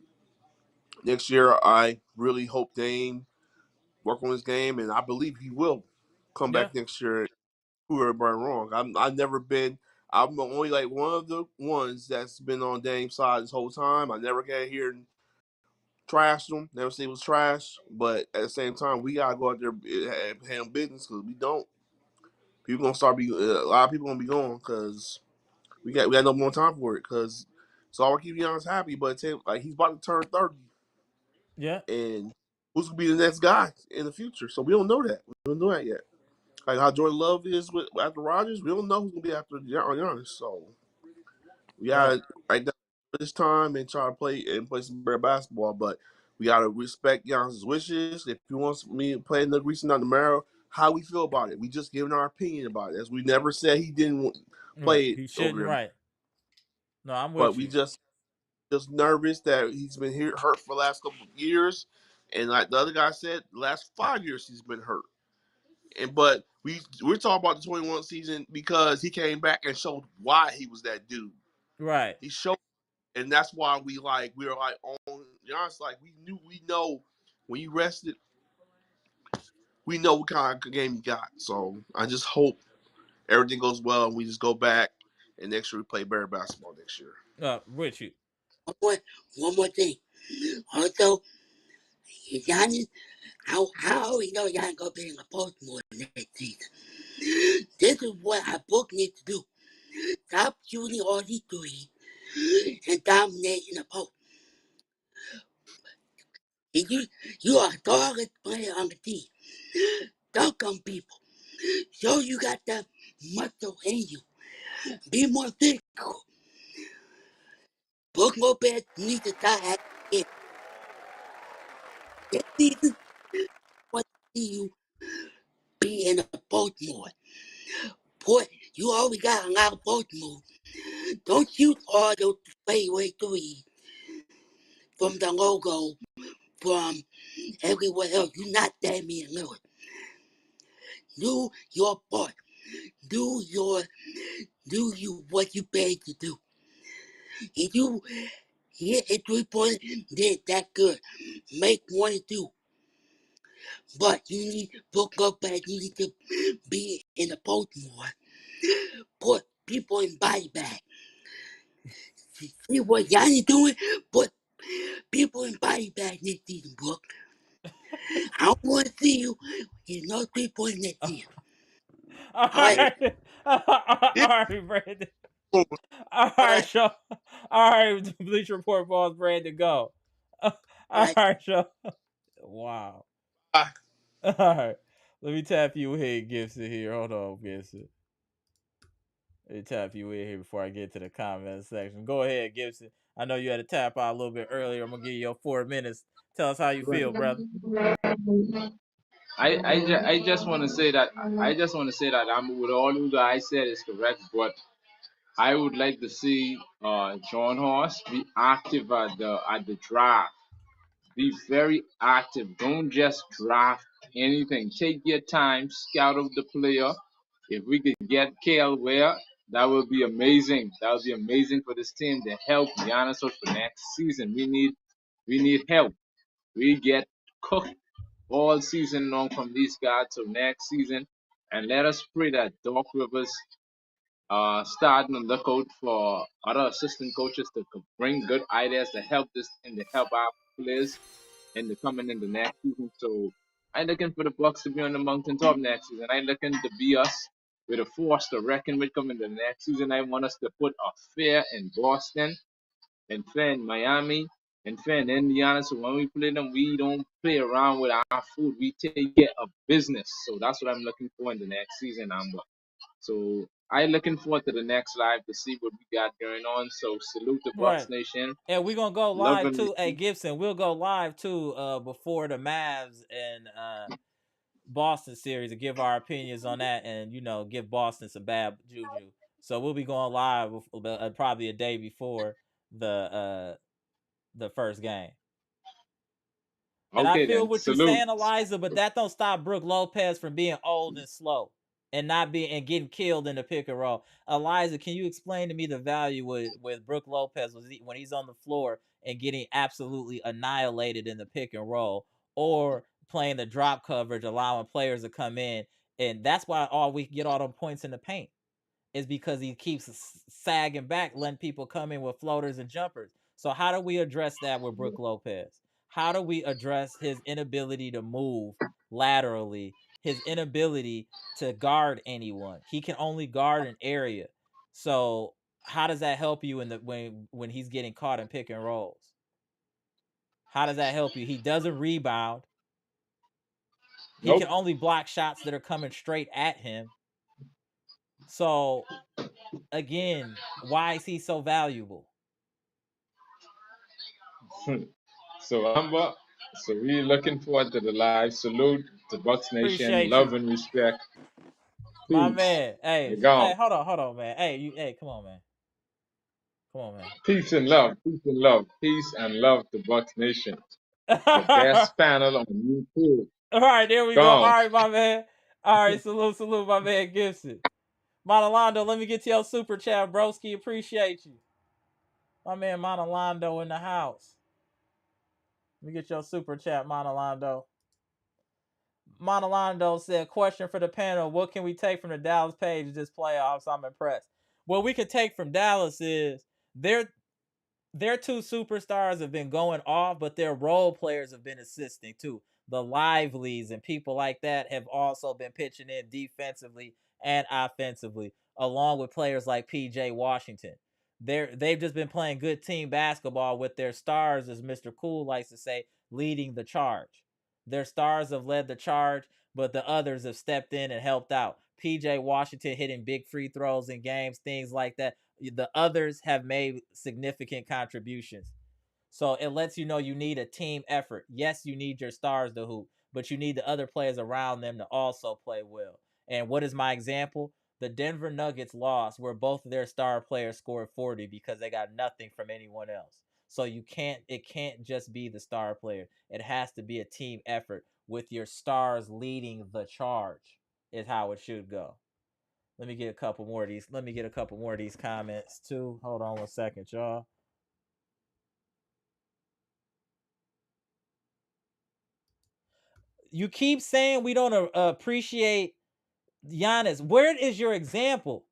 next year, I really hope Dame work on his game, and I believe he will come Yeah. back next year and prove everybody wrong. I've never been. I'm only like one of the ones that's been on Dame's side this whole time. I never got here and trash him. Never say it was trash, but at the same time, we gotta go out there and handle business because we don't. People gonna a lot of people gonna be going because we got no more time for it because it's all keep Giannis happy, but like he's about to turn 30, Yeah. and who's gonna be the next guy in the future? So we don't know that. We don't know that yet. Like how Jordan Love is with after Rodgers, we don't know who's gonna be after Giannis. So we Right. gotta right now this time and try to play some better basketball. But we gotta respect Giannis' wishes. If he wants me to play in the recent on tomorrow, how we feel about it. We just giving our opinion about it. As we never said he didn't Right. play it He over shouldn't. him, Right. No, I'm but with we you. just nervous that he's been hurt for the last couple of years. And like the other guy said, the last 5 years he's been hurt. But we're talking about the 21 season because he came back and showed why he was that dude. Right. He showed, and that's why we were like on Giannis. Like we know when you rested, we know what kind of game you got. So I just hope everything goes well and we just go back and next year we play better basketball next year. With you. One more thing. Also, Giannis, I already know y'all gonna be in the post more next season. This is what our book needs to do. Stop shooting all these threes and dominating the post. And you are the hardest player on the team. Dunk on people. Show you got that muscle in you. Be more physical. Brook Lopez needs to start acting in this season. Want to see you be in a Baltimore. Boy, you always got a lot of Baltimore. Don't shoot all those fadeaway threes from the logo, from everywhere else. You're not Damian Lillard. Do your part. Do you what you paid to do. If you hit a 3-point, then that's good. Make 1 and 2. But you need Brook Lopez. You need to be in the Baltimore. Put people in body bag. See what Giannis doing? Put people in body bag next season, Brook. I don't want to see you in no 3-point next year. All All right, right, all right, Brandon. Oh, All all right, right, Sean. All right, Bleacher Report boss Brandon, go. All all right. right, Sean. Wow. I, All right. Let me tap you in, Gibson, here. Hold on, Gibson. Let me tap you in here before I get to the comment section. Go ahead, Gibson. I know you had to tap out a little bit earlier. I'm going to give you your 4 minutes. Tell us how you feel, brother. I just want to say that I'm with all you guys said is correct, but I would like to see John Horst be active at the draft. Be very active. Don't just draft anything. Take your time, scout out the player. If we could get Kale Ware, that would be amazing. That would be amazing for this team to help Giannis out for next season. We need help. We get cooked all season long from these guys till next season. And let us pray that Doc Rivers starting to look out for other assistant coaches to bring good ideas to help this team, to help our players and to coming in the next season. So I looking for the Bucks to be on the mountaintop next season. I looking to be us with a force to reckon with coming the next season. I want us to put a fair in Boston and fair in Miami and fair in Indiana. So when we play them, we don't play around with our food. We take care of business. So that's what I'm looking for in the next season, Amber. So I looking forward to the next live to see what we got going on. So salute the Bucks Right. Nation. And we're going to go Love live and too. Hey, Gibson, we'll go live too before the Mavs and Boston series to give our opinions on that and, give Boston some bad juju. So we'll be going live probably a day before the first game. And I okay feel then. what you're Salute. saying, Eliza, but that don't stop Brook Lopez from being old and slow and not being and getting killed in the pick and roll. Eliza, can you explain to me the value with Brook Lopez when he's on the floor and getting absolutely annihilated in the pick and roll, or playing the drop coverage, allowing players to come in, and that's why all we get all them points in the paint is because he keeps sagging back, letting people come in with floaters and jumpers. So how do we address that with Brook Lopez? How do we address his inability to move laterally, his inability to guard anyone? He can only guard an area. So how does that help you in the when he's getting caught in pick and rolls? How does that help you? He doesn't rebound. He Nope. can only block shots that are coming straight at him. So again, why is he so valuable? So Amber, so we looking forward to the live. Salute to Bucks Nation. Appreciate you, Love and respect. my Peace. man. Hey, You gone. hey, hold on, man. Hey, come on, man. Come on, man. Peace and love. Peace and love. Peace and love to Bucks Nation. The All best panel on YouTube. right, there we go. All Gone. right, my man. All right, salute, my man Gibson. Monalando, let me get to your super chat, broski. Appreciate you. My man Monalando in the house. Let me get your super chat, Monalando. Monalando said, question for the panel. What can we take from the Dallas page this playoffs? I'm impressed. What we could take from Dallas is their two superstars have been going off, but their role players have been assisting too. The Livelies and people like that have also been pitching in defensively and offensively, along with players like PJ Washington. They've just been playing good team basketball with their stars, as Mr. Cool likes to say, leading the charge. Their stars have led the charge, but the others have stepped in and helped out. PJ Washington hitting big free throws in games, things like that. The others have made significant contributions. So it lets you know you need a team effort. Yes, you need your stars to hoop, but you need the other players around them to also play well. And what is my example? The Denver Nuggets lost where both of their star players scored 40 because they got nothing from anyone else. So it can't just be the star player. It has to be a team effort with your stars leading the charge is how it should go. Let me get a couple more of these. Let me get a couple more of these comments too. Hold on one second, y'all. You keep saying we don't appreciate Giannis. Where is your example?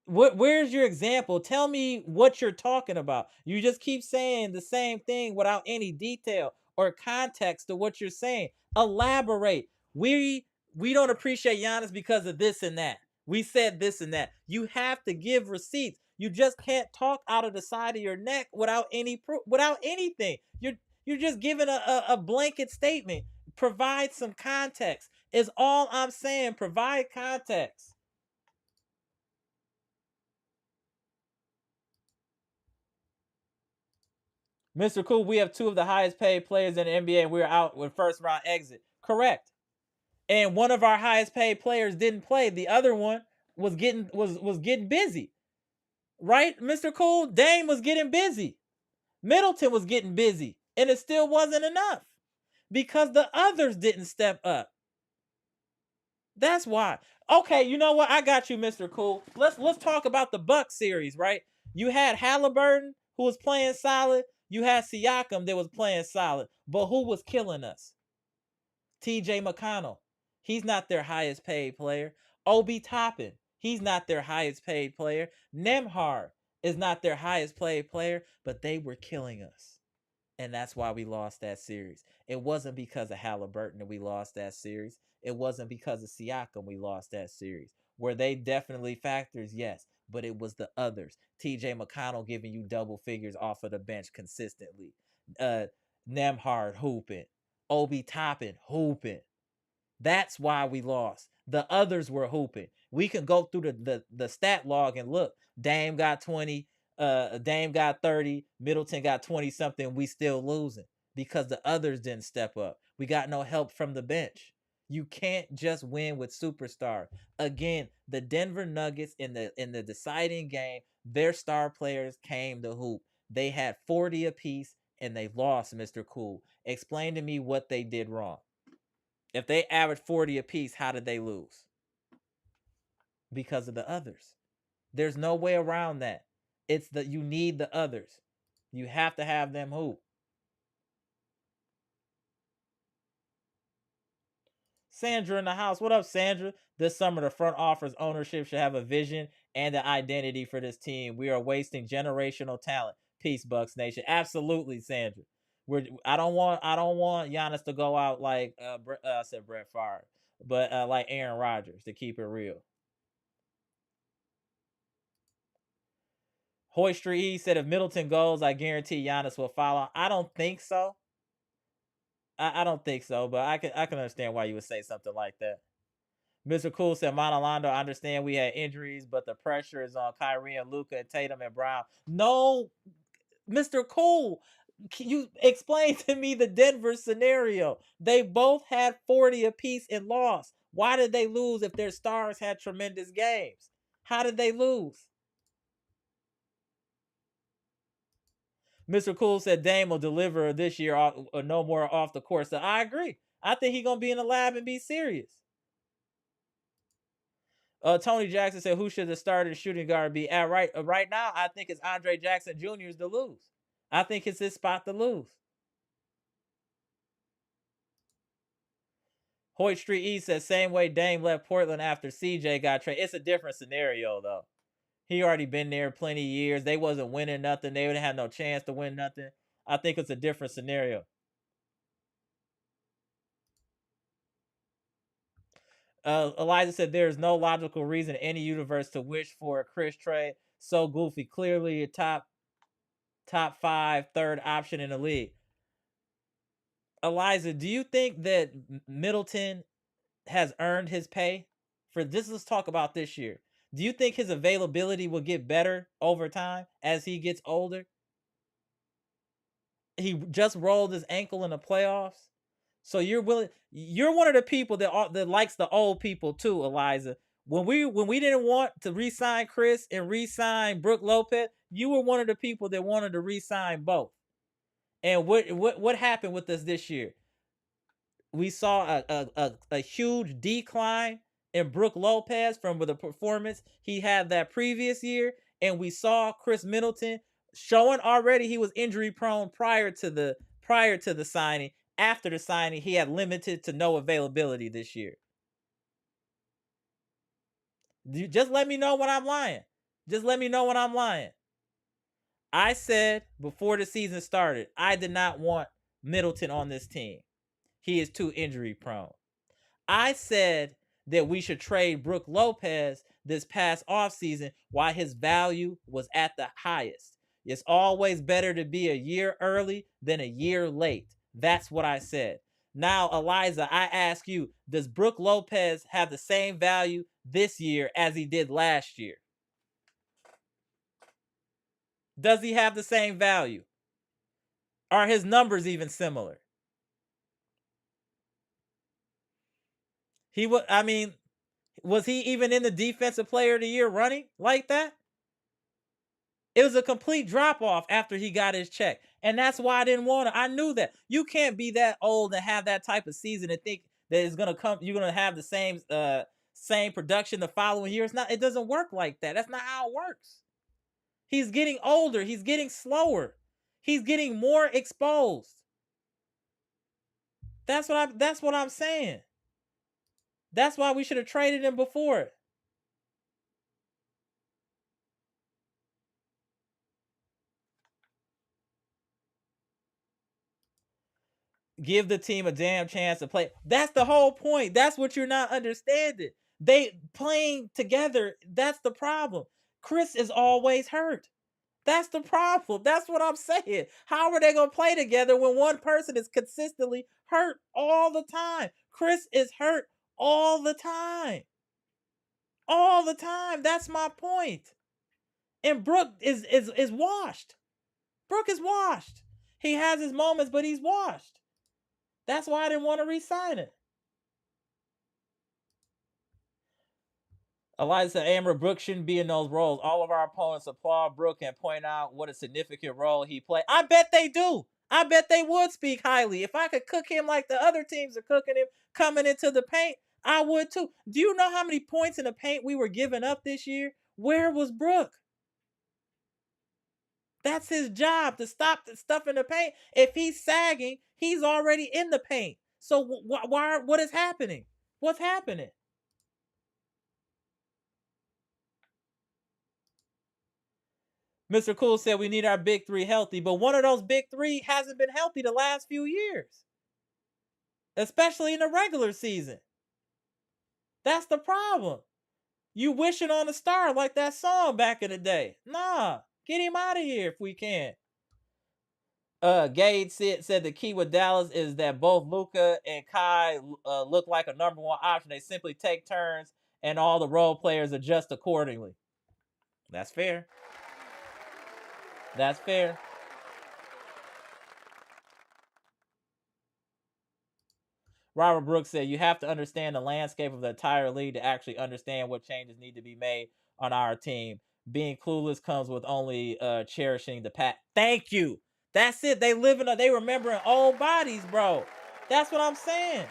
Where's your example? Tell me what you're talking about. You just keep saying the same thing without any detail or context to what you're saying. Elaborate. We don't appreciate Giannis because of this and that. We said this and that. You have to give receipts. You just can't talk out of the side of your neck without any proof, without anything. You're just giving a blanket statement. Provide some context. Is all I'm saying. Provide context. Mr. Cool, we have two of the highest paid players in the NBA and we're out with first round exit. Correct. And one of our highest paid players didn't play. The other one was getting busy. Right, Mr. Cool? Dame was getting busy. Middleton was getting busy. And it still wasn't enough. Because the others didn't step up. That's why. Okay, you know what? I got you, Mr. Cool. Let's talk about the Bucks series, right? You had Halliburton, who was playing solid. You had Siakam that was playing solid. But who was killing us? TJ McConnell. He's not their highest paid player. Obi Toppin. He's not their highest paid player. Nemhard is not their highest paid player, but they were killing us. And that's why we lost that series. It wasn't because of Halliburton that we lost that series. It wasn't because of Siakam we lost that series. Were they definitely factors? Yes. But it was the others. TJ McConnell giving you double figures off of the bench consistently. Uh Nemhard hooping. Obi Toppin hooping. That's why we lost. The others were hooping. We can go through the stat log and look. Dame got 20, Dame got 30, Middleton got 20 something. We still losing because the others didn't step up. We got no help from the bench. You can't just win with superstar. Again, the Denver Nuggets in the deciding game, their star players came to hoop. They had 40 apiece and they lost, Mr. Cool. Explain to me what they did wrong. If they averaged 40 apiece, how did they lose? Because of the others. There's no way around that. It's that you need the others. You have to have them hoop. Sandra in the house. What up, Sandra? This summer, the front office ownership should have a vision and an identity for this team. We are wasting generational talent. Peace, Bucks Nation. Absolutely, Sandra. I don't want Giannis to go out like I said Brett Favre, but like Aaron Rodgers, to keep it real. Hoistry E said if Middleton goes, I guarantee Giannis will follow. I don't think so. I don't think so, but I can understand why you would say something like that. Mr. Cool said, Monalando, I understand we had injuries, but the pressure is on Kyrie and Luka and Tatum and Brown. No, Mr. Cool, can you explain to me the Denver scenario? They both had 40 apiece and lost. Why did they lose if their stars had tremendous games? How did they lose? Mr. Cool said Dame will deliver this year, no more off the court. So I agree. I think he's gonna be in the lab and be serious. Tony Jackson said, "Who should the starting shooting guard be at right now? I think it's Andre Jackson Jr.'s to lose. I think it's his spot to lose." Hoyt Street East says, "Same way Dame left Portland after CJ got traded. It's a different scenario though. He already been there plenty of years. They wasn't winning nothing. They didn't have no chance to win nothing. I think it's a different scenario." Eliza said there is no logical reason in any universe to wish for a Chris trade. So goofy. Clearly a top 5 third option in the league. Eliza, do you think that Middleton has earned his pay for this? Let's talk about this year. Do you think his availability will get better over time as he gets older? He just rolled his ankle in the playoffs. So you're one of the people that likes the old people too, Eliza. When we didn't want to re-sign Chris and re-sign Brook Lopez, you were one of the people that wanted to re-sign both. And what happened with us this year? We saw a huge decline in Brook Lopez from the performance he had that previous year, and we saw Chris Middleton showing already he was injury prone prior to the signing. After the signing, he had limited to no availability this year. Just let me know when I'm lying. Just let me know when I'm lying. I said before the season started, I did not want Middleton on this team. He is too injury prone. I said that we should trade Brook Lopez this past offseason while his value was at the highest. It's always better to be a year early than a year late. That's what I said. Now, Eliza, I ask you, does Brook Lopez have the same value this year as he did last year? Does he have the same value? Are his numbers even similar? Was he even in the defensive player of the year running like that? It was a complete drop off after he got his check. And that's why I didn't want to. I knew that. You can't be that old and have that type of season and think that it's gonna come, you're gonna have the same production the following year. It doesn't work like that. That's not how it works. He's getting older, he's getting slower, he's getting more exposed. That's what I'm saying. That's why we should have traded him before. Give the team a damn chance to play. That's the whole point. That's what you're not understanding. They playing together. That's the problem. Chris is always hurt. That's the problem. That's what I'm saying. How are they going to play together when one person is consistently hurt all the time? Chris is hurt all the time. All the time. That's my point. And Brook is washed. Brook is washed. He has his moments, but he's washed. That's why I didn't want to re-sign it. Eliza said, Amber, Brook shouldn't be in those roles. All of our opponents applaud Brook and point out what a significant role he played. I bet they do. I bet they would speak highly. If I could cook him like the other teams are cooking him coming into the paint, I would too. Do you know how many points in the paint we were giving up this year? Where was Brook? That's his job, to stop the stuff in the paint. If he's sagging, he's already in the paint. So what is happening? What's happening? Mr. Cool said we need our big three healthy, but one of those big three hasn't been healthy the last few years, especially in the regular season. That's the problem. You wishing on a star like that song back in the day. Nah, get him out of here if we can. Gage said the key with Dallas is that both Luka and Kai look like a number one option. They simply take turns and all the role players adjust accordingly. That's fair. That's fair. Robert Brooks said, you have to understand the landscape of the entire league to actually understand what changes need to be made on our team. Being clueless comes with only cherishing the past. Thank you. That's it. They remembering old bodies, bro. That's what I'm saying.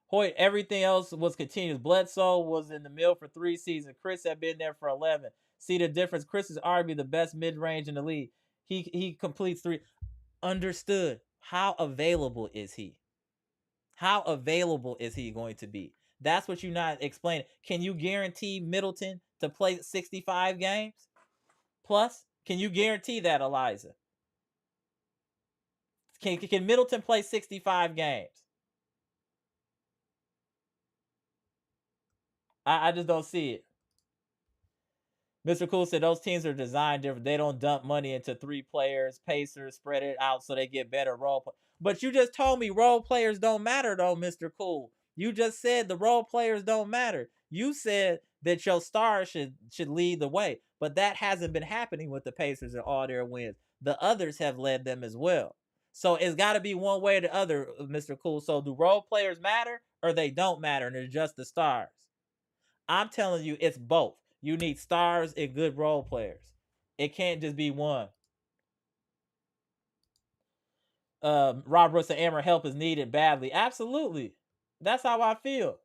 Hoyt, everything else was continuous. Bledsoe was in the mill for 3 seasons. Chris had been there for 11. See the difference? Chris is arguably the best mid-range in the league. He completes 3. Understood. How available is he? How available is he going to be? That's what you're not explaining. Can you guarantee Middleton to play 65 games plus? Can you guarantee that, Eliza? Can Middleton play 65 games? I just don't see it. Mr. Cool said those teams are designed different. They don't dump money into 3 players. Pacers spread it out so they get better role. But you just told me role players don't matter, though, Mr. Cool. You just said the role players don't matter. You said that your stars should lead the way, but that hasn't been happening with the Pacers and all their wins. The others have led them as well. So it's got to be one way or the other, Mr. Cool. So do role players matter or they don't matter and they're just the stars? I'm telling you, it's both. You need stars and good role players. It can't just be one. Rob Brooks and Amber help is needed badly. Absolutely. That's how I feel.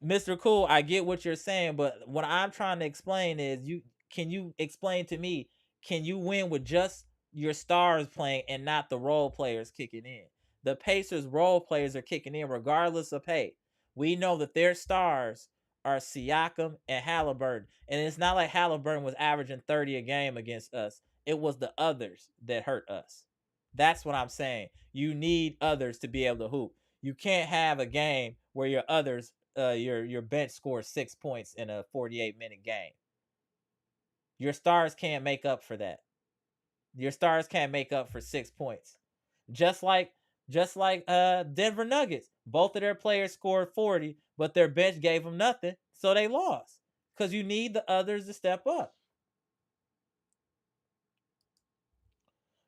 Mr. Cool, I get what you're saying, but what I'm trying to explain is can you explain to me, can you win with just your stars playing and not the role players kicking in? The Pacers role players are kicking in regardless of pay. We know that their stars are Siakam and Halliburton. And it's not like Halliburton was averaging 30 a game against us. It was the others that hurt us. That's what I'm saying. You need others to be able to hoop. You can't have a game where your others your bench scores 6 points in a 48-minute game. Your stars can't make up for that. Your stars can't make up for 6 points. Just like Denver Nuggets. Both of their players scored 40, but their bench gave them nothing, so they lost. Because you need the others to step up.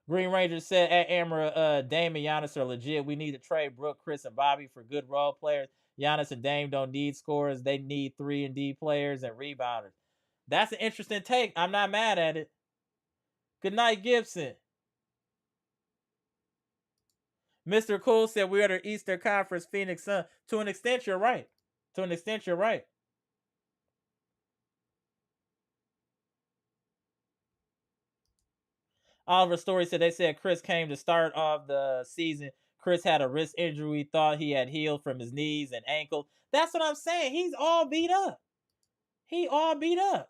Green Ranger said at Amara, Dame and Giannis are legit. We need to trade Brooke, Chris, and Bobby for good role players. Giannis and Dame don't need scorers. They need 3 and D players and rebounders. That's an interesting take. I'm not mad at it. Good night, Gibson. Mr. Cool said we are the Eastern Conference Phoenix Sun. To an extent, you're right. To an extent, you're right. Oliver Story said they said Chris came to start off the season. Chris had a wrist injury. We thought he had healed from his knees and ankles. That's what I'm saying. He's all beat up. He all beat up.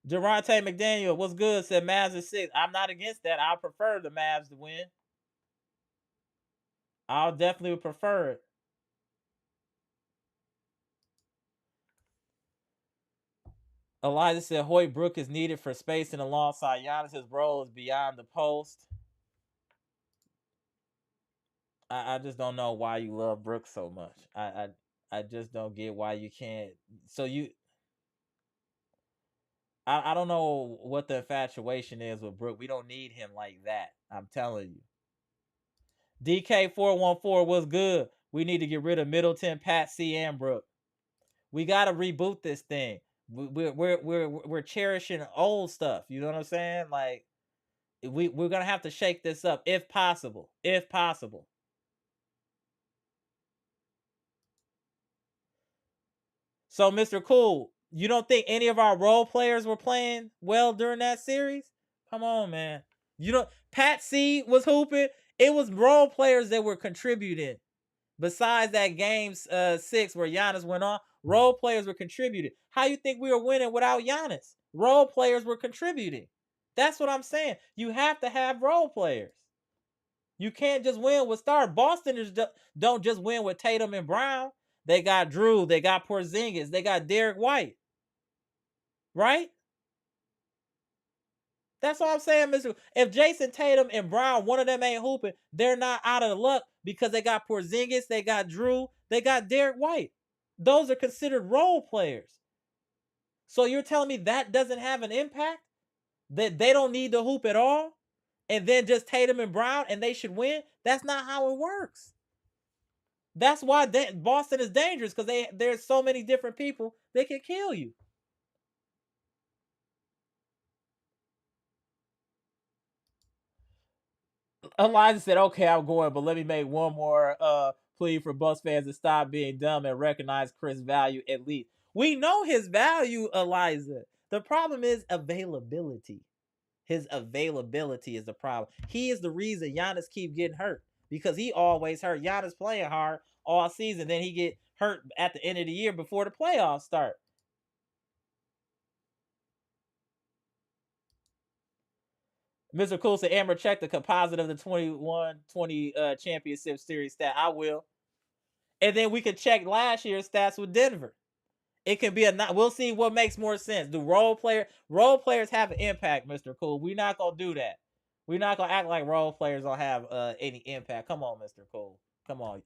Durante McDaniel, what's good? Said Mavs is 6. I'm not against that. I prefer the Mavs to win. I'll definitely prefer it. Elijah said Hoyt Brook is needed for spacing alongside Giannis. His role is beyond the post. I just don't know why you love Brooks so much. I just don't get why you can't. So I don't know what the infatuation is with Brook. We don't need him like that. I'm telling you. DK414 was good. We need to get rid of Middleton, Pat C, and Brook. We gotta reboot this thing. We're cherishing old stuff. You know what I'm saying? Like we're gonna have to shake this up if possible. If possible. So, Mr. Cool, you don't think any of our role players were playing well during that series? Come on, man. You don't. Pat C was hooping. It was role players that were contributing. Besides that game 6 where Giannis went on, role players were contributing. How you think we were winning without Giannis? Role players were contributing. That's what I'm saying. You have to have role players. You can't just win with stars. Boston don't just win with Tatum and Brown. They got Drew. They got Porzingis. They got Derek White. Right? That's all I'm saying, Mr. If Jason Tatum and Brown, one of them ain't hooping, they're not out of luck because they got Porzingis, they got Drew, they got Derek White. Those are considered role players. So you're telling me that doesn't have an impact? That they don't need to hoop at all? And then just Tatum and Brown and they should win? That's not how it works. That's why Boston is dangerous because there's so many different people that can kill you. Elijah said, okay, I'm going, but let me make one more plea for Bucks fans to stop being dumb and recognize Chris' value at least. We know his value, Elijah. The problem is availability. His availability is the problem. He is the reason Giannis keep getting hurt because he always hurt. Giannis playing hard all season, then he get hurt at the end of the year before the playoffs start. Mr. Cool said, Amber, check the composite of the 21-20 championship series stat. I will. And then we could check last year's stats with Denver. It can be we'll see what makes more sense. Do role players have an impact, Mr. Cool? We're not gonna do that. We're not gonna act like role players don't have any impact. Come on, Mr. Cool. Come on.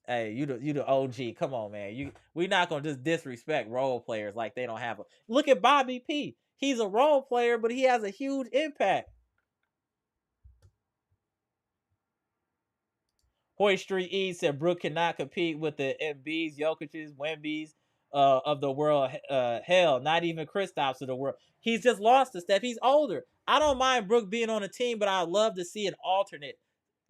Hey, you the OG. Come on, man. We're not gonna just disrespect role players like they don't have a look at Bobby P. He's a role player, but he has a huge impact. Hoy Street E said Brook cannot compete with the Embiids, Jokic's, Wemby's of the world. Hell, not even Kristaps of the world. He's just lost a step. He's older. I don't mind Brook being on a team, but I'd love to see an alternate,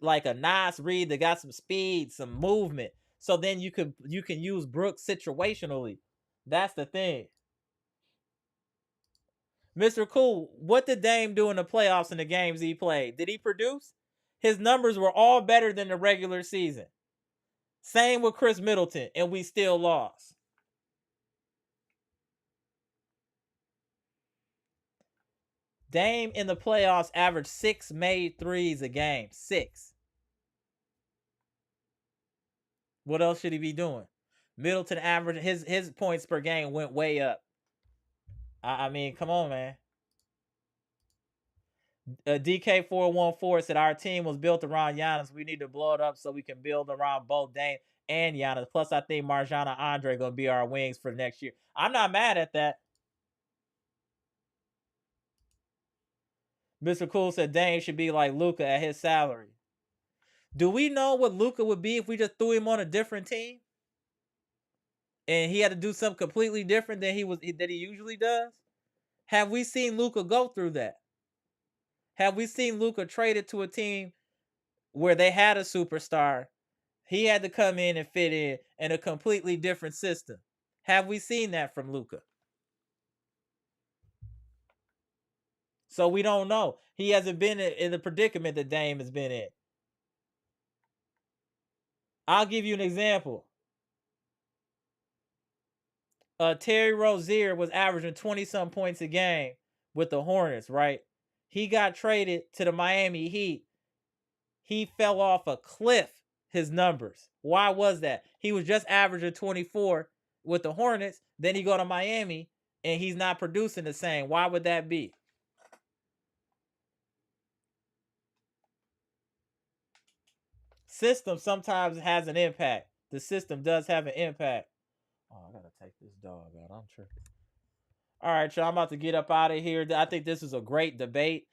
like a Nas Reed that got some speed, some movement. So then you can use Brook situationally. That's the thing. Mr. Cool, what did Dame do in the playoffs in the games he played? Did he produce? His numbers were all better than the regular season. Same with Chris Middleton, and we still lost. Dame in the playoffs averaged 6 made threes a game. 6. What else should he be doing? Middleton averaged his points per game went way up. I mean, come on, man. DK414 said our team was built around Giannis. We need to blow it up so we can build around both Dame and Giannis. Plus, I think Marjana and Andre gonna be our wings for next year. I'm not mad at that. Mr. Cool said Dame should be like Luka at his salary. Do we know what Luka would be if we just threw him on a different team? And he had to do something completely different than he usually does? Have we seen Luka go through that? Have we seen Luka traded to a team where they had a superstar? He had to come in and fit in a completely different system. Have we seen that from Luka? So we don't know. He hasn't been in the predicament that Dame has been in. I'll give you an example. Terry Rozier was averaging 20-some points a game with the Hornets, right? He got traded to the Miami Heat. He fell off a cliff, his numbers. Why was that? He was just averaging 24 with the Hornets. Then he go to Miami, and he's not producing the same. Why would that be? System sometimes has an impact. The system does have an impact. Oh, I gotta take this dog out. I'm tripping. All right, y'all. I'm about to get up out of here. I think this is a great debate.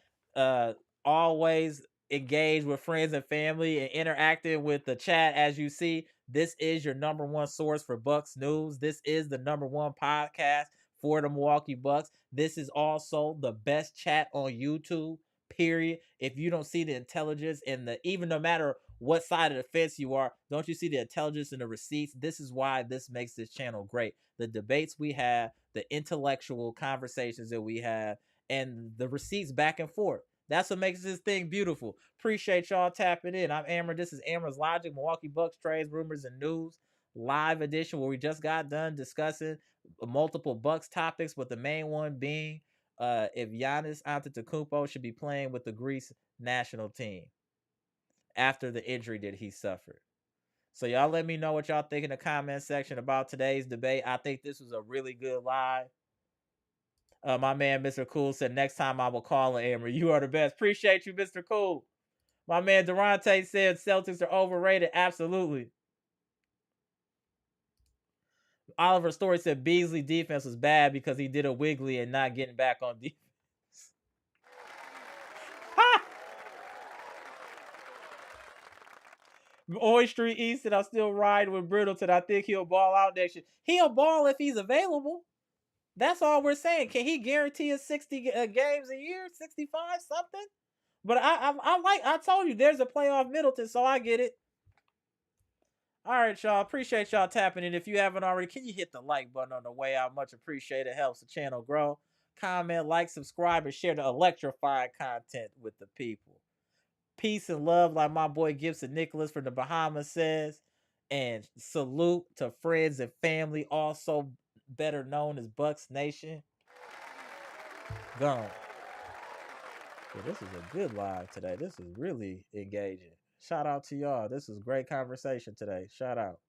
Always engage with friends and family and interacting with the chat. As you see, this is your number one source for Bucks news. This is the number one podcast for the Milwaukee Bucks. This is also the best chat on YouTube. Period. If you don't see the intelligence and even no matter what side of the fence you are, don't you see the intelligence and the receipts? This is why this makes this channel great. The debates we have, the intellectual conversations that we have, and the receipts back and forth. That's what makes this thing beautiful. Appreciate y'all tapping in. I'm Amber. This is Amber's Logic, Milwaukee Bucks trades, rumors, and news live edition where we just got done discussing multiple Bucks topics, with the main one being if Giannis Antetokounmpo should be playing with the Greece national team after the injury that he suffered. So y'all let me know what y'all think in the comment section about today's debate. I think this was a really good live. My man, Mr. Cool, said, next time I will call an Amber. You are the best. Appreciate you, Mr. Cool. My man, Durante said Celtics are overrated. Absolutely. Oliver Story said Beasley defense was bad because he did a wiggly and not getting back on defense. Ha! Oy Street East said, I'm still riding with Brittleton. I think he'll ball out next year. He'll ball if he's available. That's all we're saying. Can he guarantee us 60 games a year? 65 something? But I told you there's a playoff Middleton, so I get it. All right, y'all. Appreciate y'all tapping in. If you haven't already, can you hit the like button on the way out? Much appreciated. It helps the channel grow. Comment, like, subscribe, and share the electrifying content with the people. Peace and love, like my boy Gibson Nicholas from the Bahamas says. And salute to friends and family, also better known as Bucks Nation. Gone. Yeah, this is a good live today. This is really engaging. Shout out to y'all. This is great conversation today. Shout out.